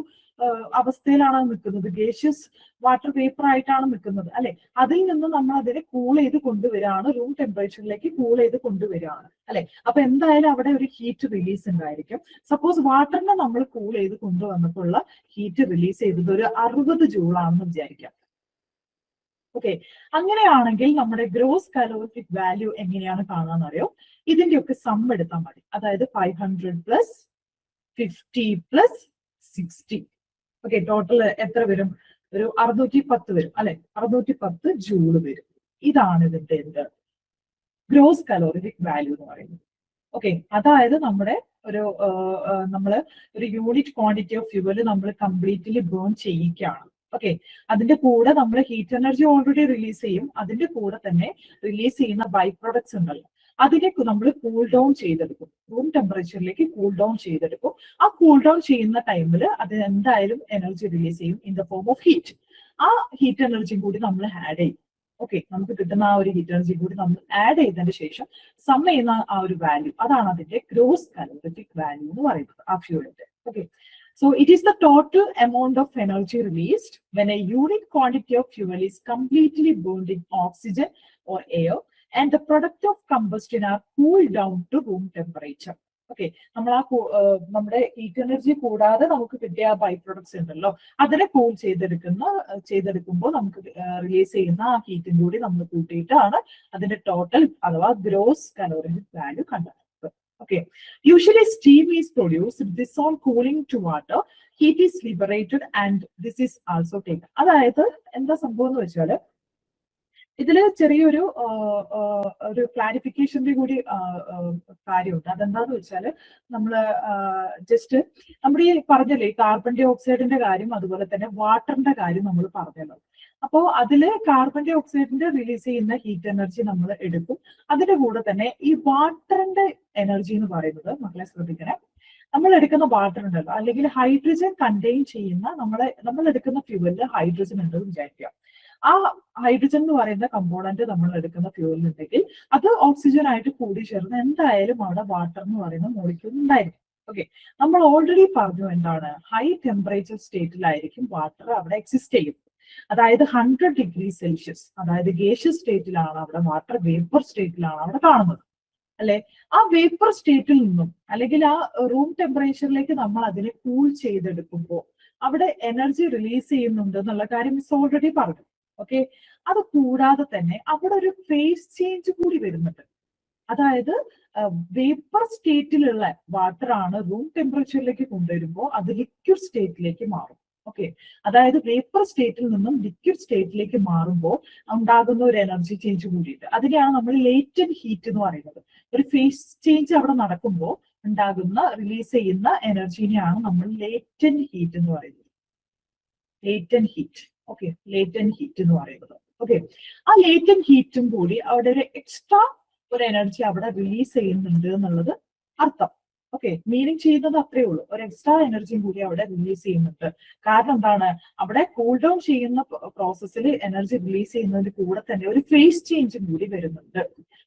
അവസ്ഥയിലാണ് നിൽക്കുന്നത്. ഗേഷ്യസ് വാട്ടർ വേപ്പർ ആയിട്ടാണ് നിൽക്കുന്നത് അല്ലെ. അതിൽ നിന്ന് നമ്മൾ അതിനെ കൂൾ ചെയ്ത് കൊണ്ടുവരികയാണ്, റൂം ടെമ്പറേച്ചറിലേക്ക് കൂൾ ചെയ്ത് കൊണ്ടുവരികയാണ് അല്ലെ. അപ്പൊ എന്തായാലും അവിടെ ഒരു ഹീറ്റ് റിലീസ് ഉണ്ടായിരിക്കും. സപ്പോസ് വാട്ടറിനെ നമ്മൾ കൂൾ ചെയ്ത് കൊണ്ടുവന്നപ്പോഴുള്ള ഹീറ്റ് റിലീസ് ചെയ്തത് ഒരു 60 ജൂൾ ആണെന്ന് വിചാരിക്കാം. ഓക്കെ, അങ്ങനെയാണെങ്കിൽ നമ്മുടെ ഗ്രോസ് കലോറിഫിക് വാല്യൂ എങ്ങനെയാണ് കാണാന്ന് അറിയോ, ഇതിന്റെയൊക്കെ സം എടുത്താൽ മതി. അതായത് 500 പ്ലസ് 50 പ്ലസ് 60. ഓക്കെ, ടോട്ടൽ എത്ര വരും, ഒരു 610 വരും അല്ലെ. 610 ജൂള് വരും. ഇതാണ് ഇതിന്റെ എന്ത് ഗ്രോസ് കലോറിഫിക് വാല്യൂ എന്ന് പറയുന്നത്. ഓക്കെ, അതായത് നമ്മുടെ നമ്മള് ഒരു യൂണിറ്റ് ക്വാണ്ടിറ്റി ഓഫ് ഫ്യൂവൽ നമ്മൾ കംപ്ലീറ്റ്ലി ബേൺ ചെയ്യിക്കുകയാണ്. ഓക്കെ, അതിന്റെ കൂടെ നമ്മൾ ഹീറ്റ് എനർജി ഓൾറെഡി റിലീസ് ചെയ്യും. അതിന്റെ കൂടെ തന്നെ റിലീസ് ചെയ്യുന്ന ബൈ പ്രൊഡക്ട്സ് ഉണ്ടല്ലോ, അതിലേക്ക് നമ്മൾ കൂൾ ഡൗൺ ചെയ്തെടുക്കും, റൂം ടെമ്പറേച്ചറിലേക്ക് കൂൾ ഡൗൺ ചെയ്തെടുക്കും. ആ കൂൾ ഡൗൺ ചെയ്യുന്ന ടൈമിൽ അത് എന്തായാലും എനർജി റിലീസ് ചെയ്യും in the form of heat. ആ ഹീറ്റ് എനർജിയും കൂടി നമ്മൾ ആഡ് ചെയ്യും. ഓക്കെ, നമുക്ക് കിട്ടുന്ന ആ ഒരു ഹീറ്റ് എനർജി കൂടി നമ്മൾ ആഡ് ചെയ്തതിന് ശേഷം സം ചെയ്യുന്ന ആ ഒരു വാല്യൂ, അതാണ് അതിന്റെ ഗ്രോസ് കലോറിഫിക് വാല്യൂ എന്ന് പറയുന്നത് ആ ഫ്യൂവലിന്റെ. Okay, so it is the total amount of energy released when a unit quantity of fuel is completely burned in oxygen or air and the product of combustion are cooled down to room temperature. Okay, നമ്മൾ നമ്മുടെ heat energy കൂടാതെ നമുക്ക് കിട്ടിയ by products ഉണ്ടല്ലോ, അതിനെ cool ചെയ്തെടുക്കുമ്പോൾ നമുക്ക് release ചെയ്യുന്ന ആ ഹീറ്റും കൂടി നമ്മൾ കൂട്ടിയിട്ടാണ് അതിന്റെ ടോട്ടൽ അഥവാ ഗ്രോസ് കലോറിഫിക് വാല്യൂ കണ്ടെത്തുന്നത്. Okay, usually steam is produced. This on cooling to water, heat is liberated and this is also taken. അതായത് എന്താ സംഭവം എന്ന് വെച്ചാല് ഇതില് ചെറിയൊരു ക്ലാരിഫിക്കേഷന്റെ കൂടി കാര്യമുണ്ട്. അതെന്താന്ന് വെച്ചാല് നമ്മള് ജസ്റ്റ് നമ്മുടെ ഈ പറഞ്ഞല്ലേ കാർബൺ ഡൈ ഓക്സൈഡിന്റെ കാര്യം അതുപോലെ തന്നെ വാട്ടറിന്റെ കാര്യം നമ്മൾ പറഞ്ഞല്ലോ. അപ്പോ അതില് കാർബൺ ഡൈ ഓക്സൈഡിന്റെ റിലീസ് ചെയ്യുന്ന ഹീറ്റ് എനർജി നമ്മൾ എടുക്കും. അതിന്റെ കൂടെ തന്നെ ഈ വാട്ടറിന്റെ എനർജി എന്ന് പറയുന്നത് മക്കളെ ശ്രദ്ധിക്കണേ, നമ്മൾ എടുക്കുന്ന വാട്ടർ ഉണ്ടല്ലോ അല്ലെങ്കിൽ ഹൈഡ്രജൻ കണ്ടെയ്ൻ ചെയ്യുന്ന നമ്മൾ എടുക്കുന്ന ഫ്യൂവലില് ഹൈഡ്രജൻ ഉണ്ടെന്ന് വിചാരിക്കുക. ആ ഹൈഡ്രജൻ എന്ന് പറയുന്ന കമ്പോണന്റ് നമ്മൾ എടുക്കുന്ന ഫ്യൂവലിൽ ഉണ്ടെങ്കിൽ അത് ഓക്സിജൻ ആയിട്ട് കൂടി ചേർന്ന് എന്തായാലും അവിടെ വാട്ടർ എന്ന് പറയുന്ന മോളിക്യൂൾ ഉണ്ടായിരിക്കും. ഓക്കെ, നമ്മൾ ഓൾറെഡി പറഞ്ഞു എന്താണ്, ഹൈ ടെമ്പറേച്ചർ സ്റ്റേറ്റിലായിരിക്കും വാട്ടർ അവിടെ എക്സിസ്റ്റ് ചെയ്യും. അതായത് 100 ഡിഗ്രി സെൽഷ്യസ്, അതായത് ഗേഷ്യസ് സ്റ്റേറ്റിലാണ് അവിടെ വാട്ടർ, വേപ്പർ സ്റ്റേറ്റിലാണ് അവിടെ കാണുന്നത് അല്ലെ. ആ വേപ്പർ സ്റ്റേറ്റിൽ നിന്നും അല്ലെങ്കിൽ ആ റൂം ടെമ്പറേച്ചറിലേക്ക് നമ്മൾ അതിനെ കൂൾ ചെയ്തെടുക്കുമ്പോൾ അവിടെ എനർജി റിലീസ് ചെയ്യുന്നുണ്ട് എന്നുള്ള കാര്യം മിസ് ഓൾറെഡി പറഞ്ഞു. ഓക്കെ, അത് കൂടാതെ തന്നെ അവിടെ ഒരു ഫേസ് ചേഞ്ച് കൂടി വരുന്നുണ്ട്. അതായത് വേപ്പർ സ്റ്റേറ്റിലുള്ള വാട്ടർ ആണ് റൂം ടെമ്പറേച്ചറിലേക്ക് കൊണ്ടുവരുമ്പോൾ അത് ലിക്വിഡ് സ്റ്റേറ്റിലേക്ക് മാറും. ഓക്കെ, അതായത് വേപ്പർ സ്റ്റേറ്റിൽ നിന്നും ലിക്വിഡ് സ്റ്റേറ്റിലേക്ക് മാറുമ്പോൾ ഉണ്ടാകുന്ന ഒരു എനർജി ചേഞ്ച് കൂടിയിട്ട് അതിനെയാണ് നമ്മൾ ലേറ്റന്റ് ഹീറ്റ് എന്ന് പറയുന്നത്. ഒരു ഫേസ് ചേഞ്ച് അവിടെ നടക്കുമ്പോൾ ഉണ്ടാകുന്ന റിലീസ് ചെയ്യുന്ന എനർജിനെയാണ് നമ്മൾ ലേറ്റന്റ് ഹീറ്റ് എന്ന് പറയുന്നത്. Latent heat. Okay, latent heat എന്ന് പറയുന്നത്. ഓക്കെ, ആ ലേറ്റന്റ് ഹീറ്റും കൂടി അവിടെ ഒരു എക്സ്ട്രാ ഒരു എനർജി അവിടെ റിലീസ് ചെയ്യുന്നുണ്ട് എന്നുള്ളത് അർത്ഥം. ഓക്കെ, മീനിങ് ചെയ്യുന്നത് അത്രേ ഉള്ളൂ. ഒരു എക്സ്ട്രാ എനർജിയും കൂടി അവിടെ റിലീസ് ചെയ്യുന്നുണ്ട്. കാരണം എന്താണ്, അവിടെ കൂൾ ഡൗൺ ചെയ്യുന്ന പ്രോസസ്സിൽ എനർജി റിലീസ് ചെയ്യുന്നതിന് കൂടെ തന്നെ ഒരു ഫേസ് ചേഞ്ചും കൂടി വരുന്നുണ്ട്.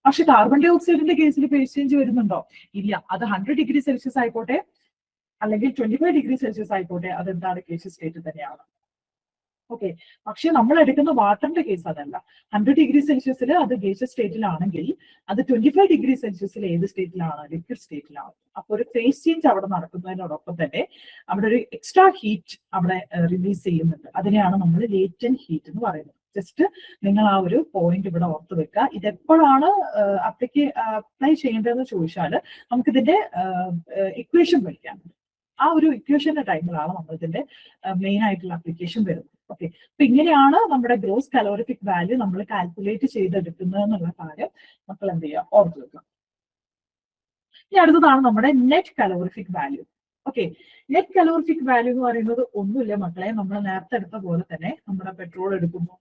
പക്ഷെ കാർബൺ ഡൈ ഓക്സൈഡിന്റെ കേസിൽ ഫേസ് ചേഞ്ച് വരുന്നുണ്ടോ? ഇല്ല. അത് 100°C ആയിക്കോട്ടെ അല്ലെങ്കിൽ 25°C ആയിക്കോട്ടെ, അതെന്താണ്, ഗേഷ്യസ് സ്റ്റേറ്റ് തന്നെയാണ്. ഓക്കെ, പക്ഷെ നമ്മൾ എടുക്കുന്ന വാട്ടറിന്റെ കേസ് അതല്ല. 100°C അത് ഗേഷ്യസ് സ്റ്റേറ്റിലാണെങ്കിൽ അത് 25°C ഏത് സ്റ്റേറ്റിലാണ്? ലിക്വിഡ് സ്റ്റേറ്റിലാണ്. അപ്പൊ ഒരു ഫേസ് ചേഞ്ച് അവിടെ നടക്കുന്നതിനോടൊപ്പം തന്നെ അവിടെ ഒരു എക്സ്ട്രാ ഹീറ്റ് അവിടെ റിലീസ് ചെയ്യുന്നുണ്ട്. അതിനെയാണ് നമ്മൾ ലേറ്റന്റ് ഹീറ്റ് എന്ന് പറയുന്നത്. ജസ്റ്റ് നിങ്ങൾ ആ ഒരു പോയിന്റ് ഇവിടെ ഓർത്ത് വെക്കുക. ഇതെപ്പോഴാണ് അപ്ലൈ ചെയ്യേണ്ടതെന്ന് ചോദിച്ചാൽ നമുക്കിതിന്റെ ഇക്വേഷൻ പഠിക്കാം. ആ ഒരു ഇക്വേഷന്റെ ടൈമിലാണ് നമ്മൾ ഇതിന്റെ മെയിൻ ആയിട്ടുള്ള അപ്ലിക്കേഷൻ വരുന്നത്. ഓക്കെ, അപ്പൊ ഇങ്ങനെയാണ് നമ്മുടെ ഗ്രോസ് കലോറിഫിക് വാല്യൂ നമ്മൾ കാൽക്കുലേറ്റ് ചെയ്തെടുക്കുന്നത് എന്നുള്ള കാര്യം മക്കൾ എന്ത് ചെയ്യുക, ഓർത്ത് വെക്കുക. ഇനി അടുത്തതാണ് നമ്മുടെ net calorific value. Okay, net calorific value എന്ന് പറയുന്നത് ഒന്നുമില്ല മക്കളെ, നമ്മൾ നേരത്തെ എടുത്ത പോലെ തന്നെ നമ്മുടെ പെട്രോൾ എടുക്കുന്നു,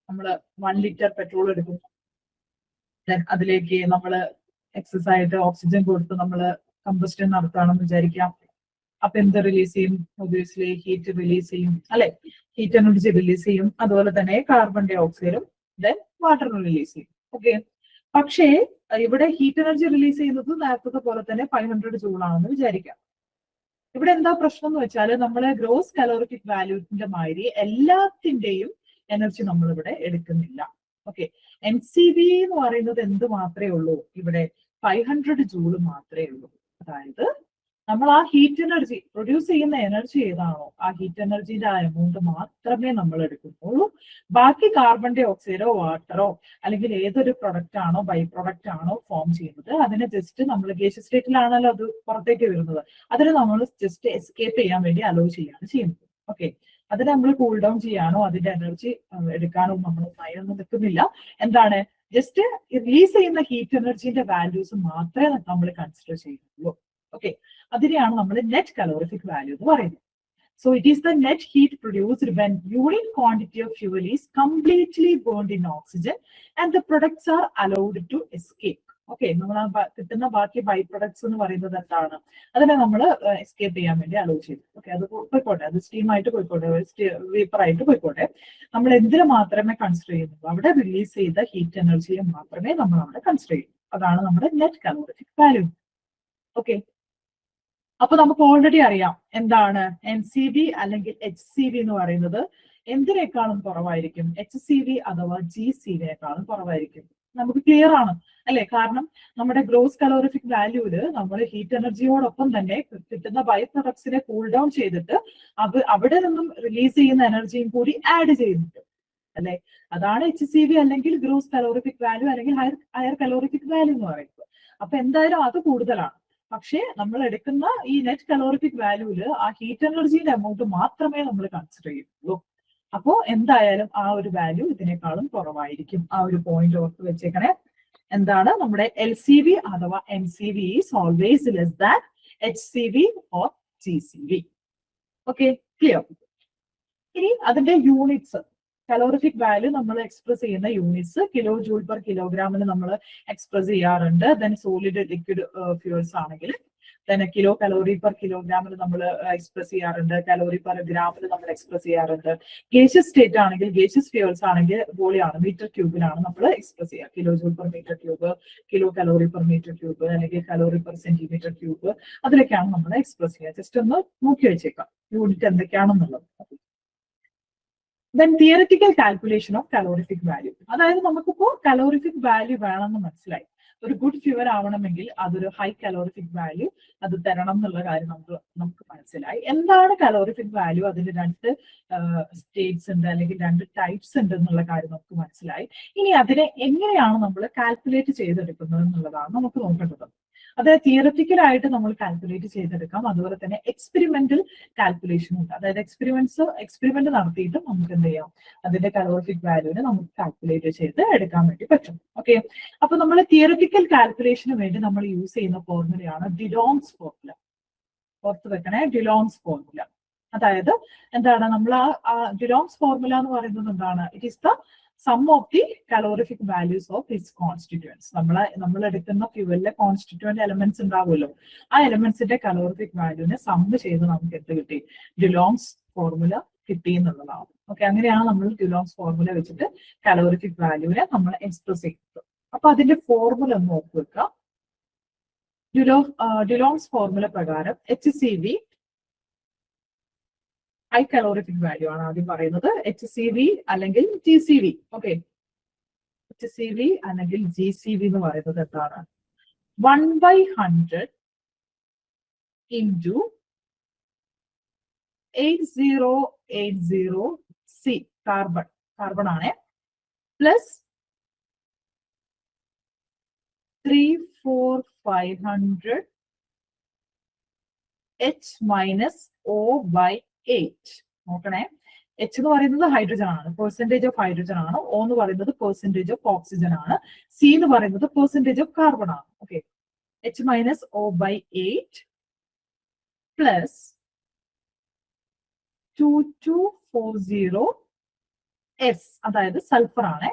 നമ്മൾ 1 ലിറ്റർ പെട്രോൾ എടുക്കുന്നു, അതിലേക്ക് നമ്മൾ എക്സസ് ആയിട്ട് ഓക്സിജൻ കൊടുത്ത് നമ്മൾ കമ്പസ്റ്റൻ നടത്തുകയാണെന്ന് വിചാരിക്കാം. അപ്പൊ എന്ത് റിലീസ് ചെയ്യും? ഒബ്വിയസ്ലി ഹീറ്റ് റിലീസ് ചെയ്യും, അല്ലെ? ഹീറ്റ് എനർജി റിലീസ് ചെയ്യും. അതുപോലെ തന്നെ കാർബൺ ഡൈ ഓക്സൈഡും ദെൻ വാട്ടറും റിലീസ് ചെയ്യും. ഓക്കെ, പക്ഷേ ഇവിടെ ഹീറ്റ് എനർജി റിലീസ് ചെയ്യുന്നത് നേരത്തെ പോലെ തന്നെ 500 ജൂൾ ആണെന്ന് വിചാരിക്കാം. ഇവിടെ എന്താ പ്രശ്നം എന്ന് വെച്ചാൽ നമ്മള് ഗ്രോസ് കലോറിഫിക് വാല്യൂന്റെ മാതിരി എല്ലാത്തിന്റെയും എനർജി നമ്മൾ ഇവിടെ എടുക്കുന്നില്ല. ഓക്കെ, NCV എന്ന് പറയുന്നത് എന്ത് മാത്രമേ ഉള്ളൂ? ഇവിടെ 500 ജൂള് മാത്രമേ ഉള്ളൂ. അതായത് നമ്മൾ ആ ഹീറ്റ് എനർജി പ്രൊഡ്യൂസ് ചെയ്യുന്ന എനർജി ഏതാണോ ആ ഹീറ്റ് എനർജിയുടെ ആ എമൗണ്ട് മാത്രമേ നമ്മൾ എടുക്കുന്നുള്ളൂ. ബാക്കി കാർബൺ ഡൈ ഓക്സൈഡോ വാട്ടറോ അല്ലെങ്കിൽ ഏതൊരു പ്രൊഡക്റ്റ് ആണോ ബൈ പ്രൊഡക്റ്റ് ആണോ ഫോം ചെയ്യുന്നത് അതിനെ ജസ്റ്റ് നമ്മൾ ഗേഷ്യസ് സ്റ്റേറ്റിലാണല്ലോ അത് പുറത്തേക്ക് വരുന്നത്, അതിനെ നമ്മൾ ജസ്റ്റ് എസ്കേപ്പ് ചെയ്യാൻ വേണ്ടി അലോ ചെയ്യാണ് ചെയ്യുന്നത്. ഓക്കെ, അതിനെ നമ്മൾ കൂൾ ഡൗൺ ചെയ്യാനോ അതിന്റെ എനർജി എടുക്കാനോ നമ്മൾ അതിനൊന്നും നിൽക്കുന്നില്ല. എന്താണ്, ജസ്റ്റ് റിലീസ് ചെയ്യുന്ന ഹീറ്റ് എനർജിന്റെ വാല്യൂസ് മാത്രമേ നമ്മൾ കൺസിഡർ ചെയ്യുന്നുള്ളൂ. ഓക്കെ, അതിനെയാണ് നമ്മൾ നെറ്റ് കലോറിഫിക് വാല്യൂ എന്ന് പറയുന്നത്. So it is the net heat produced when unit quantity of fuel is completely burned in oxygen and the products are allowed to escape. Okay, നമ്മൾ കിട്ടുന്ന ബാക്കി ബൈ പ്രൊഡക്ട്സ് എന്ന് പറയുന്നത് എന്താണ്? അതിനെ നമ്മൾ എസ്കേപ്പ് ചെയ്യാൻ വേണ്ടി അലോ ചെയ്തു. ഓക്കെ, അത് പോയിക്കോട്ടെ, അത് സ്റ്റീം ആയിട്ട് പോയിക്കോട്ടെ, വേപ്പർ ആയിട്ട് പോയിക്കോട്ടെ. നമ്മൾ എന്തിനു മാത്രമേ കൺസിഡർ ചെയ്യുന്നുള്ളൂ? അവിടെ റിലീസ് ചെയ്ത ഹീറ്റ് എനർജിയെ മാത്രമേ നമ്മൾ അവിടെ കൺസിഡർ ചെയ്യൂ. അതാണ് നമ്മുടെ നെറ്റ് കലോറിഫിക് വാല്യൂ. ഓക്കെ, അപ്പൊ നമുക്ക് ഓൾറെഡി അറിയാം എന്താണ് NCV അല്ലെങ്കിൽ HCV എന്ന് പറയുന്നത് എന്തിനേക്കാളും കുറവായിരിക്കും? HCV അഥവാ GCVനേക്കാളും കുറവായിരിക്കും. നമുക്ക് ക്ലിയർ ആണ് അല്ലെ? കാരണം നമ്മുടെ ഗ്രോസ് കലോറിഫിക് വാല്യൂല് നമ്മൾ ഹീറ്റ് എനർജിയോടൊപ്പം തന്നെ കിട്ടുന്ന ബൈ പ്രൊഡക്ട്സിനെ കൂൾ ഡൗൺ ചെയ്തിട്ട് അവിടെ നിന്നും റിലീസ് ചെയ്യുന്ന എനർജിയും കൂടി ആഡ് ചെയ്യുന്നുണ്ട് അല്ലെ? അതാണ് HCV അല്ലെങ്കിൽ ഗ്രോസ് കലോറിഫിക് വാല്യൂ അല്ലെങ്കിൽ ഹയർ കലോറിഫിക് വാല്യൂ എന്ന് പറയുന്നത്. അപ്പൊ എന്തായാലും അത് കൂടുതലാണ്. പക്ഷേ നമ്മൾ എടുക്കുന്ന ഈ നെറ്റ് കലോറിഫിക് വാല്യൂല് ആ ഹീറ്റ് എനർജിയുടെ എമൗണ്ട് മാത്രമേ നമ്മൾ കൺസിഡർ ചെയ്യുള്ളൂ. അപ്പോ എന്തായാലും ആ ഒരു വാല്യൂ ഇതിനേക്കാളും കുറവായിരിക്കും. ആ ഒരു പോയിന്റ് ഓർത്ത് വെച്ചേക്കണേ. എന്താണ്, നമ്മുടെ LCV അഥവാ NCV is always less than HCV or GCV. Okay, clear? ഇനി അതിന്റെ യൂണിറ്റ്സ്, കലോറിഫിക് വാല്യൂ നമ്മൾ എക്സ്പ്രസ് ചെയ്യുന്ന യൂണിറ്റ്സ് കിലോ ജൂൾ പെർ കിലോഗ്രാമിന് നമ്മൾ എക്സ്പ്രസ് ചെയ്യാറുണ്ട്. ദെൻ സോളിഡ് ലിക്വിഡ് ഫ്യൂൾസ് ആണെങ്കിൽ ദെൻ കിലോ കലോറി പെർ കിലോഗ്രാമിൽ നമ്മൾ എക്സ്പ്രസ് ചെയ്യാറുണ്ട്, കലോറി പെർ ഗ്രാമിൽ നമ്മൾ എക്സ്പ്രസ് ചെയ്യാറുണ്ട്. ഗേഷ്യസ് സ്റ്റേറ്റ് ആണെങ്കിൽ, ഗേഷ്യസ് ഫ്യൂൾസ് ആണെങ്കിൽ വോളിയാണ്, മീറ്റർ ക്യൂബിലാണ് നമ്മൾ എക്സ്പ്രസ് ചെയ്യുക. Kilo joule per metre cube, kilo calorie per metre cube അല്ലെങ്കിൽ കലോറി പെർ സെന്റിമീറ്റർ ക്യൂബ്, അതിലൊക്കെയാണ് നമ്മൾ എക്സ്പ്രസ് ചെയ്യുക. ജസ്റ്റ് ഒന്ന് നോക്കി വെച്ചേക്കാം unit എന്തൊക്കെയാണെന്നുള്ളത്. Then theoretical calculation of calorific value. അതായത് നമുക്കിപ്പോ കലോറിഫിക് വാല്യൂ വേണമെന്ന് മനസ്സിലായി. ഒരു ഗുഡ് ഫ്യൂവൽ ആവണമെങ്കിൽ അതൊരു ഹൈ കലോറിഫിക് വാല്യൂ അത് തരണം എന്നുള്ള കാര്യം നമുക്ക് മനസ്സിലായി. എന്താണ് കലോറിഫിക് വാല്യൂ? അതിന് 2 സ്റ്റേറ്റ്സ് ഉണ്ട് അല്ലെങ്കിൽ 2 ടൈപ്സ് ഉണ്ട് എന്നുള്ള കാര്യം നമുക്ക് മനസ്സിലായി. ഇനി അതിനെ എങ്ങനെയാണ് നമ്മൾ കാൽക്കുലേറ്റ് ചെയ്തെടുക്കുന്നത് എന്നുള്ളതാണ് നമുക്ക് നോക്കേണ്ടത്. അതായത് തിയററ്റിക്കൽ ആയിട്ട് നമ്മൾ കാൽക്കുലേറ്റ് ചെയ്തെടുക്കാം, അതുപോലെ തന്നെ എക്സ്പെരിമെന്റൽ കാൽക്കുലേഷൻ ഉണ്ട്. അതായത് എക്സ്പെരിമെന്റ് നടത്തിയിട്ട് നമുക്ക് എന്ത് ചെയ്യാം, അതിന്റെ കലോറിഫിക് വാല്യൂവിനെ നമുക്ക് കാൽക്കുലേറ്റ് ചെയ്ത് എടുക്കാൻ വേണ്ടി പറ്റും. ഓക്കെ, അപ്പൊ നമ്മൾ തിയററ്റിക്കൽ കാൽക്കുലേഷന് വേണ്ടി നമ്മൾ യൂസ് ചെയ്യുന്ന ഫോർമുലയാണ് ഡിലോങ്സ് ഫോർമുല. ഓർത്ത് വെക്കണേ, ഡിലോങ്സ് ഫോർമുല. അതായത് എന്താണ്, നമ്മൾ ആ ഡിലോങ്സ് ഫോർമുല എന്ന് പറയുന്നത് എന്താണ്? It is the sum of the calorific values of hits constituents. നമ്മൾ എടുക്കുന്ന ഫ്യൂവലിലെ കോൺസ്റ്റിറ്റ്യൂവന്റ് എലമെന്റ്സ് ഉണ്ടാവുമല്ലോ, ആ എലമെന്റ്സിന്റെ കലോറിഫിക് വാല്യൂവിനെ സമ്മ് ചെയ്ത് നമുക്ക് എന്ത് കിട്ടി? ഡുലോങ്സ് ഫോർമുല കിട്ടി എന്നുള്ളതാണ്. ഓക്കെ, അങ്ങനെയാണ് നമ്മൾ ഡുലോങ്സ് ഫോർമുല വെച്ചിട്ട് കലോറിഫിക് വാല്യൂവിനെ നമ്മൾ എക്സ്പ്രസ് ചെയ്യുന്നത്. അപ്പൊ അതിന്റെ ഫോർമുല ഒന്ന് നോക്കി വെക്കാം. ഡുലോങ്സ് ഫോർമുല പ്രകാരം HCV ഹൈ കലോറിഫിക് വാല്യൂ ആണ് ആദ്യം പറയുന്നത്. HCV അല്ലെങ്കിൽ GCV. ഓക്കെ, HCV അല്ലെങ്കിൽ GCV എന്ന് പറയുന്നത് എന്താണ്? 1/100 into 8080C കാർബൺ ആണ്, പ്ലസ് 34500 H minus O/8. നോക്കണേ, H എന്ന് പറയുന്നത് ഹൈഡ്രജൻ ആണ്, പെർസെന്റേജ് ഓഫ് ഹൈഡ്രജൻ ആണ്. O എന്ന് പറയുന്നത് പെർസെന്റേജ് ഓഫ് ഓക്സിജൻ ആണ്. C എന്ന് പറയുന്നത് പെർസെന്റേജ് ഓഫ് കാർബൺ ആണ്. Okay, H minus O/8 plus 2240S, അതായത് സൾഫർ ആണ്.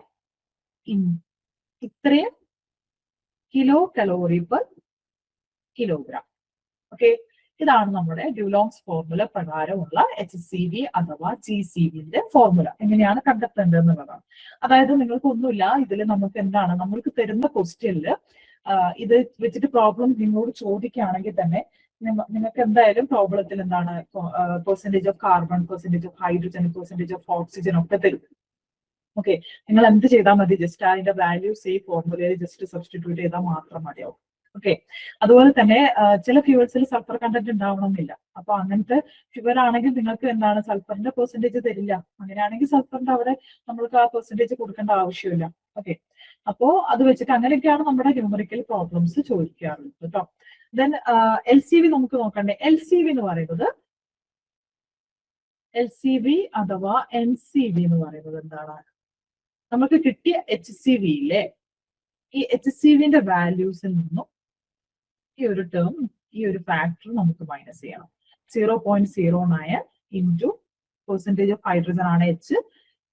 ഇത്രയും kilo calorie per kilogram. Okay, ഇതാണ് നമ്മുടെ ഡ്യൂലോങ്സ് ഫോർമുല പ്രകാരമുള്ള HCV അഥവാ GCVന്റെ ഫോർമുല. എങ്ങനെയാണ് കണ്ടെത്തേണ്ടത് എന്നുള്ളതാണ്. അതായത് നിങ്ങൾക്കൊന്നുമില്ല, ഇതിൽ നമുക്ക് എന്താണ്, നമ്മൾക്ക് തരുന്ന ക്വസ്റ്റ്യനിൽ ഇത് വെച്ചിട്ട് പ്രോബ്ലം നിങ്ങളോട് ചോദിക്കുകയാണെങ്കിൽ തന്നെ നിങ്ങൾക്ക് എന്തായാലും പ്രോബ്ലത്തിൽ എന്താണ് percentage of carbon, percentage of hydrogen, percentage of oxygen ഒക്കെ തരും. ഓക്കെ, നിങ്ങൾ എന്ത് ചെയ്താൽ മതി? ജസ്റ്റ് അതിന്റെ വാല്യൂസ് ഈ ഫോർമുലയിൽ ജസ്റ്റ് സബ്സ്റ്റിറ്റ്യൂട്ട് ചെയ്താൽ മാത്രം മതിയാവും. ഓക്കെ, അതുപോലെ തന്നെ ചില ഫ്യൂവൽസിൽ സൾഫർ കണ്ടന്റ് ഉണ്ടാവണമെന്നില്ല. അപ്പൊ അങ്ങനത്തെ ഫ്യൂവൽ ആണെങ്കിൽ നിങ്ങൾക്ക് എന്താണ് സൾഫറിന്റെ പെർസെന്റേജ് തരില്ല. അങ്ങനെയാണെങ്കിൽ സൾഫറിന്റെ അവിടെ നമ്മൾക്ക് ആ പെർസെന്റേജ് കൊടുക്കേണ്ട ആവശ്യമില്ല. ഓക്കെ, അപ്പോ അത് വെച്ചിട്ട് അങ്ങനെയൊക്കെയാണ് നമ്മുടെ ന്യൂമറിക്കൽ പ്രോബ്ലംസ് ചോദിക്കാറുള്ളത് കേട്ടോ. ദെൻ LCV നമുക്ക് നോക്കണ്ടേ. LCV എന്ന് പറയുന്നത്, LCV അഥവാ NCV എന്ന് പറയുന്നത് എന്താണ്? നമുക്ക് കിട്ടിയ HCVയിലെ ഈ HCVന്റെ വാല്യൂസിൽ നിന്നും ഈ ഒരു ടേം, ഈ ഒരു ഫാക്ടർ നമുക്ക് മൈനസ് ചെയ്യണം. 0.09 ഇൻറ്റു പെർസെന്റേജ് ഓഫ് ഹൈഡ്രജൻ ആണ് H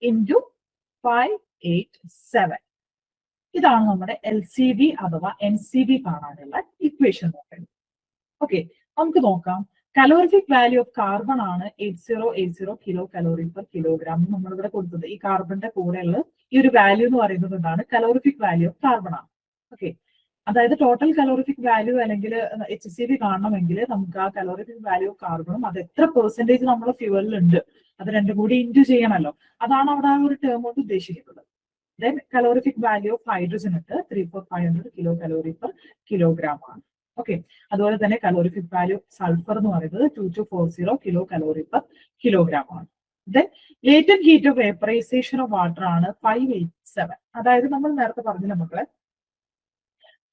ഇൻറ്റു 587. ഇതാണ് നമ്മുടെ LCV അഥവാ NCV കാണാനുള്ള ഇക്വേഷൻ നോക്കേണ്ടത്. ഓക്കെ, നമുക്ക് നോക്കാം. കലോറിഫിക് വാല്യൂ ഓഫ് കാർബൺ ആണ് 8080 കിലോ കലോറി പെർ കിലോഗ്രാം നമ്മളിവിടെ കൊടുത്തത്. ഈ കാർബണിന്റെ കൂടെയുള്ള ഈ ഒരു വാല്യൂ എന്ന് പറയുന്നത് എന്താണ്? കലോറിഫിക് വാല്യൂ ഓഫ് കാർബൺ ആണ്. ഓക്കെ, അതായത് ടോട്ടൽ കലോറിഫിക് വാല്യൂ അല്ലെങ്കിൽ HCV കാണണമെങ്കിൽ നമുക്ക് ആ കലോറിഫിക് വാല്യൂ ഓഫ് കാർബണും അത് എത്ര പെർസെന്റേജ് നമ്മുടെ ഫ്യൂവലിൽ ഉണ്ട് അത് രണ്ടും കൂടി ഇൻറ്റു ചെയ്യണമല്ലോ. അതാണ് അവിടെ ആ ഒരു ടേം കൊണ്ട് ഉദ്ദേശിക്കുന്നത്. Then calorific value of hydrogen ഉണ്ട് 3500 കിലോ കലോറി പെർ കിലോഗ്രാം ആണ്. ഓക്കെ, അതുപോലെ തന്നെ കലോറിഫിക് വാല്യൂ സൾഫർ എന്ന് പറയുന്നത് 2240 കിലോ കലോറി പെർ കിലോഗ്രാം ആണ്. Then latent heat of vaporisation of water ആണ് 587. അതായത് നമ്മൾ നേരത്തെ പറഞ്ഞില്ല മക്കളെ,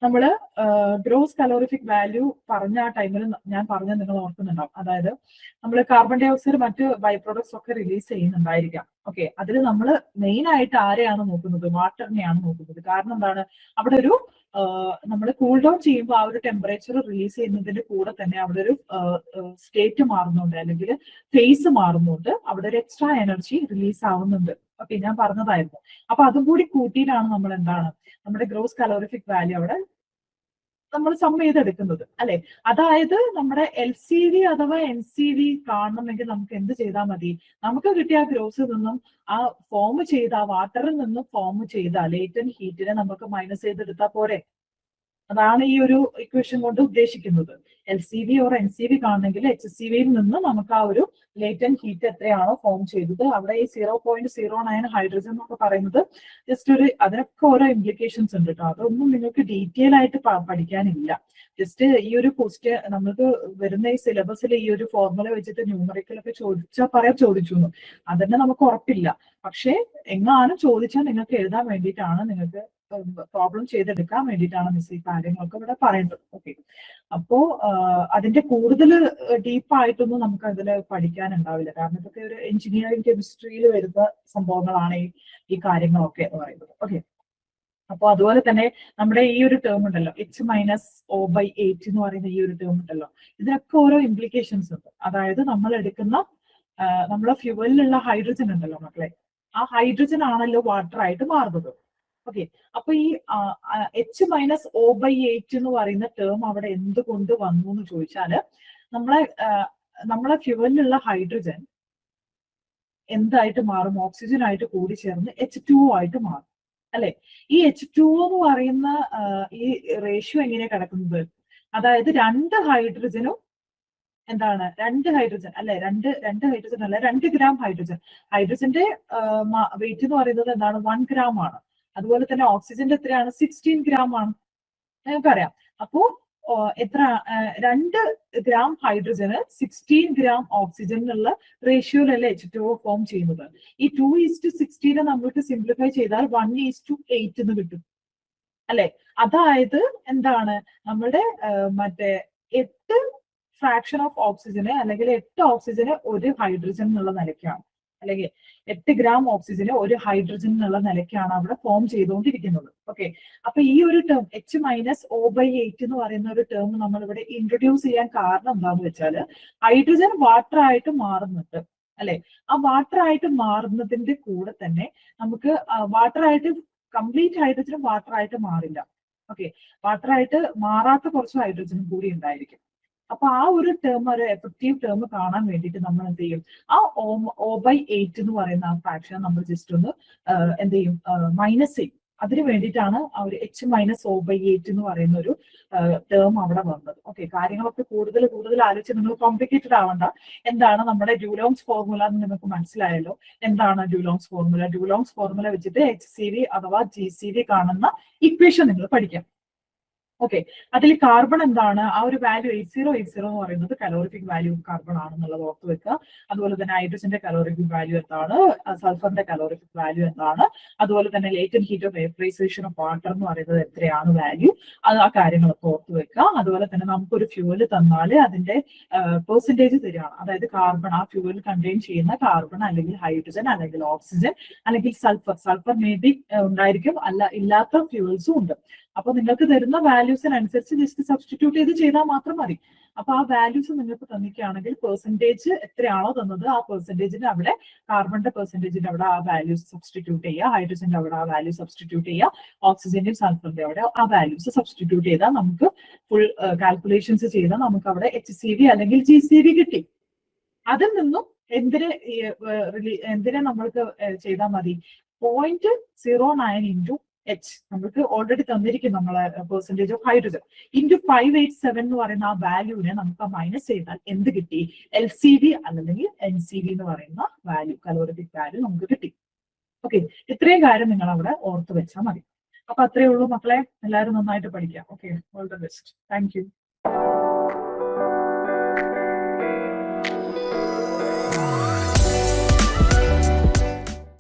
നമ്മള് ഗ്രോസ് കലോറിഫിക് വാല്യൂ പറഞ്ഞ ആ ടൈമിൽ ഞാൻ പറഞ്ഞ നിങ്ങൾ ഓർക്കുന്നുണ്ടാവും. അതായത് നമ്മൾ കാർബൺ ഡൈ ഓക്സൈഡ് മറ്റ് ബൈ പ്രോഡക്ട്സ് ഒക്കെ റിലീസ് ചെയ്യുന്നുണ്ടായിരിക്കാം. ഓക്കെ, അതിൽ നമ്മൾ മെയിൻ ആയിട്ട് ആരെയാണ് നോക്കുന്നത്? വാട്ടറിനെയാണ് നോക്കുന്നത്. കാരണം എന്താണ്? അവിടെ ഒരു നമ്മൾ കൂൾ ഡൗൺ ചെയ്യുമ്പോൾ ആ ഒരു ടെമ്പറേച്ചർ റിലീസ് ചെയ്യുന്നതിന്റെ കൂടെ തന്നെ അവിടെ ഒരു സ്റ്റേറ്റ് മാറുന്നുണ്ട്, അല്ലെങ്കിൽ ഫേസ് മാറുന്നുണ്ട്, അവിടെ ഒരു എക്സ്ട്രാ എനർജി റിലീസ് ആവുന്നുണ്ട്. ഓക്കെ, ഞാൻ പറഞ്ഞതായിരുന്നു. അപ്പൊ അതും കൂടി കൂട്ടിയിട്ടാണ് നമ്മൾ എന്താണ് നമ്മുടെ ഗ്രോസ് കലോറിഫിക് വാല്യൂ അവിടെ നമ്മൾ സം ചെയ്തെടുക്കുന്നത് അല്ലെ. അതായത് നമ്മുടെ LCV അഥവാ NCV കാണണമെങ്കിൽ നമുക്ക് എന്ത് ചെയ്താൽ മതി? നമുക്ക് കിട്ടിയ ഗ്രോസിൽ നിന്നും ആ ഫോം ചെയ്ത ആ വാട്ടറിൽ നിന്നും ഫോം ചെയ്ത ലേറ്റന്റ് ഹീറ്റിനെ നമുക്ക് മൈനസ് ചെയ്തെടുത്താൽ പോരെ. അതാണ് ഈ ഒരു ഇക്വേഷൻ കൊണ്ട് ഉദ്ദേശിക്കുന്നത്. LCV ഓർ NCV കാണണമെങ്കിൽ HCVയിൽ നിന്ന് നമുക്ക് ആ ഒരു ലേറ്റന്റ് ഹീറ്റ് എത്രയാണോ ഫോം ചെയ്തത് അവിടെ ഈ 0.09 ഹൈഡ്രജൻ എന്നൊക്കെ പറയുന്നത് ജസ്റ്റ് ഒരു, അതിനൊക്കെ ഓരോ ഇംപ്ലിക്കേഷൻസ് ഉണ്ട് കേട്ടോ. അതൊന്നും നിങ്ങൾക്ക് ഡീറ്റെയിൽ ആയിട്ട് പഠിക്കാനില്ല. ജസ്റ്റ് ഈ ഒരു ക്വസ്റ്റ്യൻ നമുക്ക് വരുന്ന ഈ സിലബസിൽ ഈ ഒരു ഫോർമുല വെച്ചിട്ട് ന്യൂമറിക്കലൊക്കെ ചോദിച്ചു അതന്നെ നമുക്ക് ഉറപ്പില്ല. പക്ഷെ എങ്ങാനും ചോദിച്ചാൽ നിങ്ങൾക്ക് എഴുതാൻ വേണ്ടിയിട്ടാണ്, നിങ്ങൾക്ക് പ്രോബ്ലം ചെയ്തെടുക്കാൻ വേണ്ടിയിട്ടാണ് മിസ് ഈ കാര്യങ്ങളൊക്കെ ഇവിടെ പറയുന്നത്. ഓക്കെ, അപ്പോ അതിന്റെ കൂടുതൽ ഡീപ്പായിട്ടൊന്നും നമുക്ക് അതിൽ പഠിക്കാനുണ്ടാവില്ല. കാരണം ഇതൊക്കെ ഒരു എഞ്ചിനീയറിംഗ് കെമിസ്ട്രിയിൽ വരുന്ന സംഭവങ്ങളാണ് ഈ കാര്യങ്ങളൊക്കെ എന്ന് പറയുന്നത്. ഓക്കെ, അപ്പൊ അതുപോലെ തന്നെ നമ്മുടെ ഈ ഒരു ടേം ഉണ്ടല്ലോ H-O/8 എന്ന് പറയുന്ന ഈ ഒരു ടേം ഉണ്ടല്ലോ, ഇതിനൊക്കെ ഓരോ ഇംപ്ലിക്കേഷൻസ് ഉണ്ട്. അതായത് നമ്മൾ എടുക്കുന്ന നമ്മളെ ഫ്യൂവലിലുള്ള ഹൈഡ്രജൻ ഉണ്ടല്ലോ മക്കളെ, ആ ഹൈഡ്രജൻ ആണല്ലോ വാട്ടർ ആയിട്ട് മാറുന്നത്. ഓക്കെ, അപ്പൊ ഈ H-O/8 എന്ന് പറയുന്ന ടേം അവിടെ എന്തുകൊണ്ട് വന്നു എന്ന് ചോദിച്ചാല് നമ്മളെ ഫ്യൂവലിലുള്ള ഹൈഡ്രജൻ എന്തായിട്ട് മാറും? ഓക്സിജൻ ആയിട്ട് കൂടി ചേർന്ന് H2O ആയിട്ട് മാറും അല്ലെ. ഈ H2O എന്ന് പറയുന്ന ഈ റേഷ്യോ എങ്ങനെയാ കിടക്കുന്നത്? അതായത് രണ്ട് ഹൈഡ്രജനും എന്താണ്, രണ്ട് ഹൈഡ്രജൻ അല്ലെ, രണ്ട് ഹൈഡ്രജൻ അല്ല, 2 ഗ്രാം ഹൈഡ്രജൻ. ഹൈഡ്രജന്റെ വെയിറ്റ് എന്ന് പറയുന്നത് എന്താണ്? 1 ഗ്രാം ആണ്. അതുപോലെ തന്നെ ഓക്സിജന്റെ എത്രയാണ്? 16 ഗ്രാം ആണ്. നമുക്കറിയാം. അപ്പോ എത്ര 2 ഗ്രാം ഹൈഡ്രജന് 16 ഗ്രാം ഓക്സിജൻ എന്നുള്ള റേഷ്യോയിലല്ലേ H2O ഫോം ചെയ്യുന്നത്. ഈ 2:16 നമ്മൾക്ക് സിംപ്ലിഫൈ ചെയ്താൽ 1:8 എന്ന് കിട്ടും അല്ലെ. അതായത് എന്താണ്, നമ്മുടെ മറ്റേ 8 ഫ്രാക്ഷൻ ഓഫ് ഓക്സിജന് അല്ലെങ്കിൽ 8 ഓക്സിജന് 1 ഹൈഡ്രജൻ എന്നുള്ള നിലയ്ക്കാണ്, അല്ലെങ്കിൽ 8 ഗ്രാം ഓക്സിജന് 1 ഹൈഡ്രജൻ എന്നുള്ള നിലയ്ക്കാണ് അവിടെ ഫോം ചെയ്തുകൊണ്ടിരിക്കുന്നത്. ഓക്കെ, അപ്പൊ ഈ ഒരു ടേം H-O/8 എന്ന് പറയുന്ന ഒരു ടേം നമ്മൾ ഇവിടെ ഇൻട്രൊഡ്യൂസ് ചെയ്യാൻ കാരണം എന്താന്ന് വെച്ചാല് ഹൈഡ്രജൻ വാട്ടർ ആയിട്ട് മാറുന്നുണ്ട് അല്ലെ. ആ വാട്ടർ ആയിട്ട് മാറുന്നതിന്റെ കൂടെ തന്നെ നമുക്ക് വാട്ടർ ആയിട്ട് കംപ്ലീറ്റ് ഹൈഡ്രജനും വാട്ടർ ആയിട്ട് മാറില്ല. ഓക്കെ, വാട്ടർ ആയിട്ട് മാറാത്ത കുറച്ച് ഹൈഡ്രജനും കൂടി ഉണ്ടായിരിക്കും. അപ്പൊ ആ ഒരു ടേം, ഒരു എഫക്റ്റീവ് ടേം കാണാൻ വേണ്ടിയിട്ട് നമ്മൾ എന്ത് ചെയ്യും? ആ O/8 എന്ന് പറയുന്ന ആ ഫ്രാക്ഷൻ നമ്മൾ ജസ്റ്റ് ഒന്ന് എന്ത് ചെയ്യും? മൈനസ് ചെയ്യും. അതിന് വേണ്ടിയിട്ടാണ് ആ ഒരു H-O/8 എന്ന് പറയുന്ന ഒരു ടേം അവിടെ വന്നത്. ഓക്കെ, കാര്യങ്ങളൊക്കെ കൂടുതൽ ആലോചിച്ച് നിങ്ങൾ കോംപ്ലിക്കേറ്റഡ് ആവണ്ട. എന്താണ് നമ്മുടെ ഡ്യൂലോങ്സ് ഫോർമുല എന്ന് നിങ്ങൾക്ക് മനസ്സിലായല്ലോ. എന്താണ് ഡ്യൂലോങ്സ് ഫോർമുല? ഡ്യൂലോങ്സ് ഫോർമുല വെച്ചിട്ട് HCV അഥവാ GCV കാണുന്ന ഇക്വേഷൻ നിങ്ങൾ പഠിക്കാം. ഓക്കെ, അതിൽ കാർബൺ എന്താണ്? ആ ഒരു വാല്യൂ 8080 എന്ന് പറയുന്നത് കലോറിഫിക് വാല്യൂ ഓഫ് കാർബൺ ആണെന്നുള്ളത് ഓർത്ത് വെക്കുക. അതുപോലെ തന്നെ ഹൈഡ്രജന്റെ കലോറിഫിക് വാല്യൂ എന്താണ്? സൾഫറിന്റെ കലോറിഫിക് വാല്യൂ എന്താണ്? അതുപോലെ തന്നെ latent heat of vaporisation of water എന്ന് പറയുന്നത് എത്രയാണ് വാല്യൂ? അത് ആ കാര്യങ്ങളൊക്കെ ഓർത്ത് വെക്കുക. അതുപോലെ തന്നെ നമുക്കൊരു ഫ്യൂവൽ തന്നാൽ അതിന്റെ പെർസെന്റേജ് തരികയാണ്. അതായത് കാർബൺ, ആ ഫ്യൂവൽ കണ്ടെയ്ൻ ചെയ്യുന്ന കാർബൺ അല്ലെങ്കിൽ ഹൈഡ്രജൻ അല്ലെങ്കിൽ ഓക്സിജൻ അല്ലെങ്കിൽ സൾഫർ മേ ബി ഉണ്ടായിരിക്കും, ഇല്ലാത്ത ഫ്യൂവൽസും ഉണ്ട്. അപ്പൊ നിങ്ങൾക്ക് തരുന്ന വാല്യൂസിനനുസരിച്ച് ജസ്റ്റ് സബ്സ്റ്റിറ്റ്യൂട്ട് ചെയ്ത് ചെയ്താൽ മാത്രം മതി. അപ്പൊ ആ വാല്യൂസ് നിങ്ങൾക്ക് തന്നിക്കുകയാണെങ്കിൽ പെർസെന്റേജ് എത്രയാണോ തന്നത് ആ പെർസെന്റേജിന് അവിടെ കാർബണിന്റെ പെർസെന്റേജിന്റെ അവിടെ ആ വാല്യൂസ് സബ്സ്റ്റിറ്റ്യൂട്ട് ചെയ്യുക, ഹൈഡ്രജന്റെ അവിടെ ആ വാല്യൂ സബ്സ്റ്റിറ്റ്യൂട്ട് ചെയ്യുക, ഓക്സിജന്റെയും സൾഫറിന്റെ അവിടെ ആ വാല്യൂസ് സബ്സ്റ്റിറ്റ്യൂട്ട് ചെയ്താൽ നമുക്ക് ഫുൾ കാൽക്കുലേഷൻസ് ചെയ്താൽ നമുക്ക് അവിടെ HCV അല്ലെങ്കിൽ GCV കിട്ടി. അതിൽ നിന്നും എന്തിനെ നമ്മൾക്ക് ചെയ്താൽ മതി? 0.09 ഇൻറ്റു H നമുക്ക് ഓൾറെഡി തന്നിരിക്കും നമ്മളെ പെർസെന്റേജ് ഓഫ് ഹൈഡ്രജൻ ഇൻറ്റു 587 എന്ന് പറയുന്ന ആ വാല്യൂവിനെ നമുക്ക് മൈനസ് ചെയ്താൽ എന്ത് കിട്ടി? LCV അല്ലെങ്കിൽ NCV എന്ന് പറയുന്ന വാല്യൂ, കലോറിഫിക് വാല്യൂ നമുക്ക് കിട്ടി. ഓക്കെ, ഇത്രയും കാര്യം നിങ്ങൾ അവിടെ ഓർത്ത് വെച്ചാൽ മതി. അപ്പൊ അത്രയേ ഉള്ളൂ മക്കളെ. എല്ലാവരും നന്നായിട്ട് പഠിക്കാം. Okay, all the best. Thank you.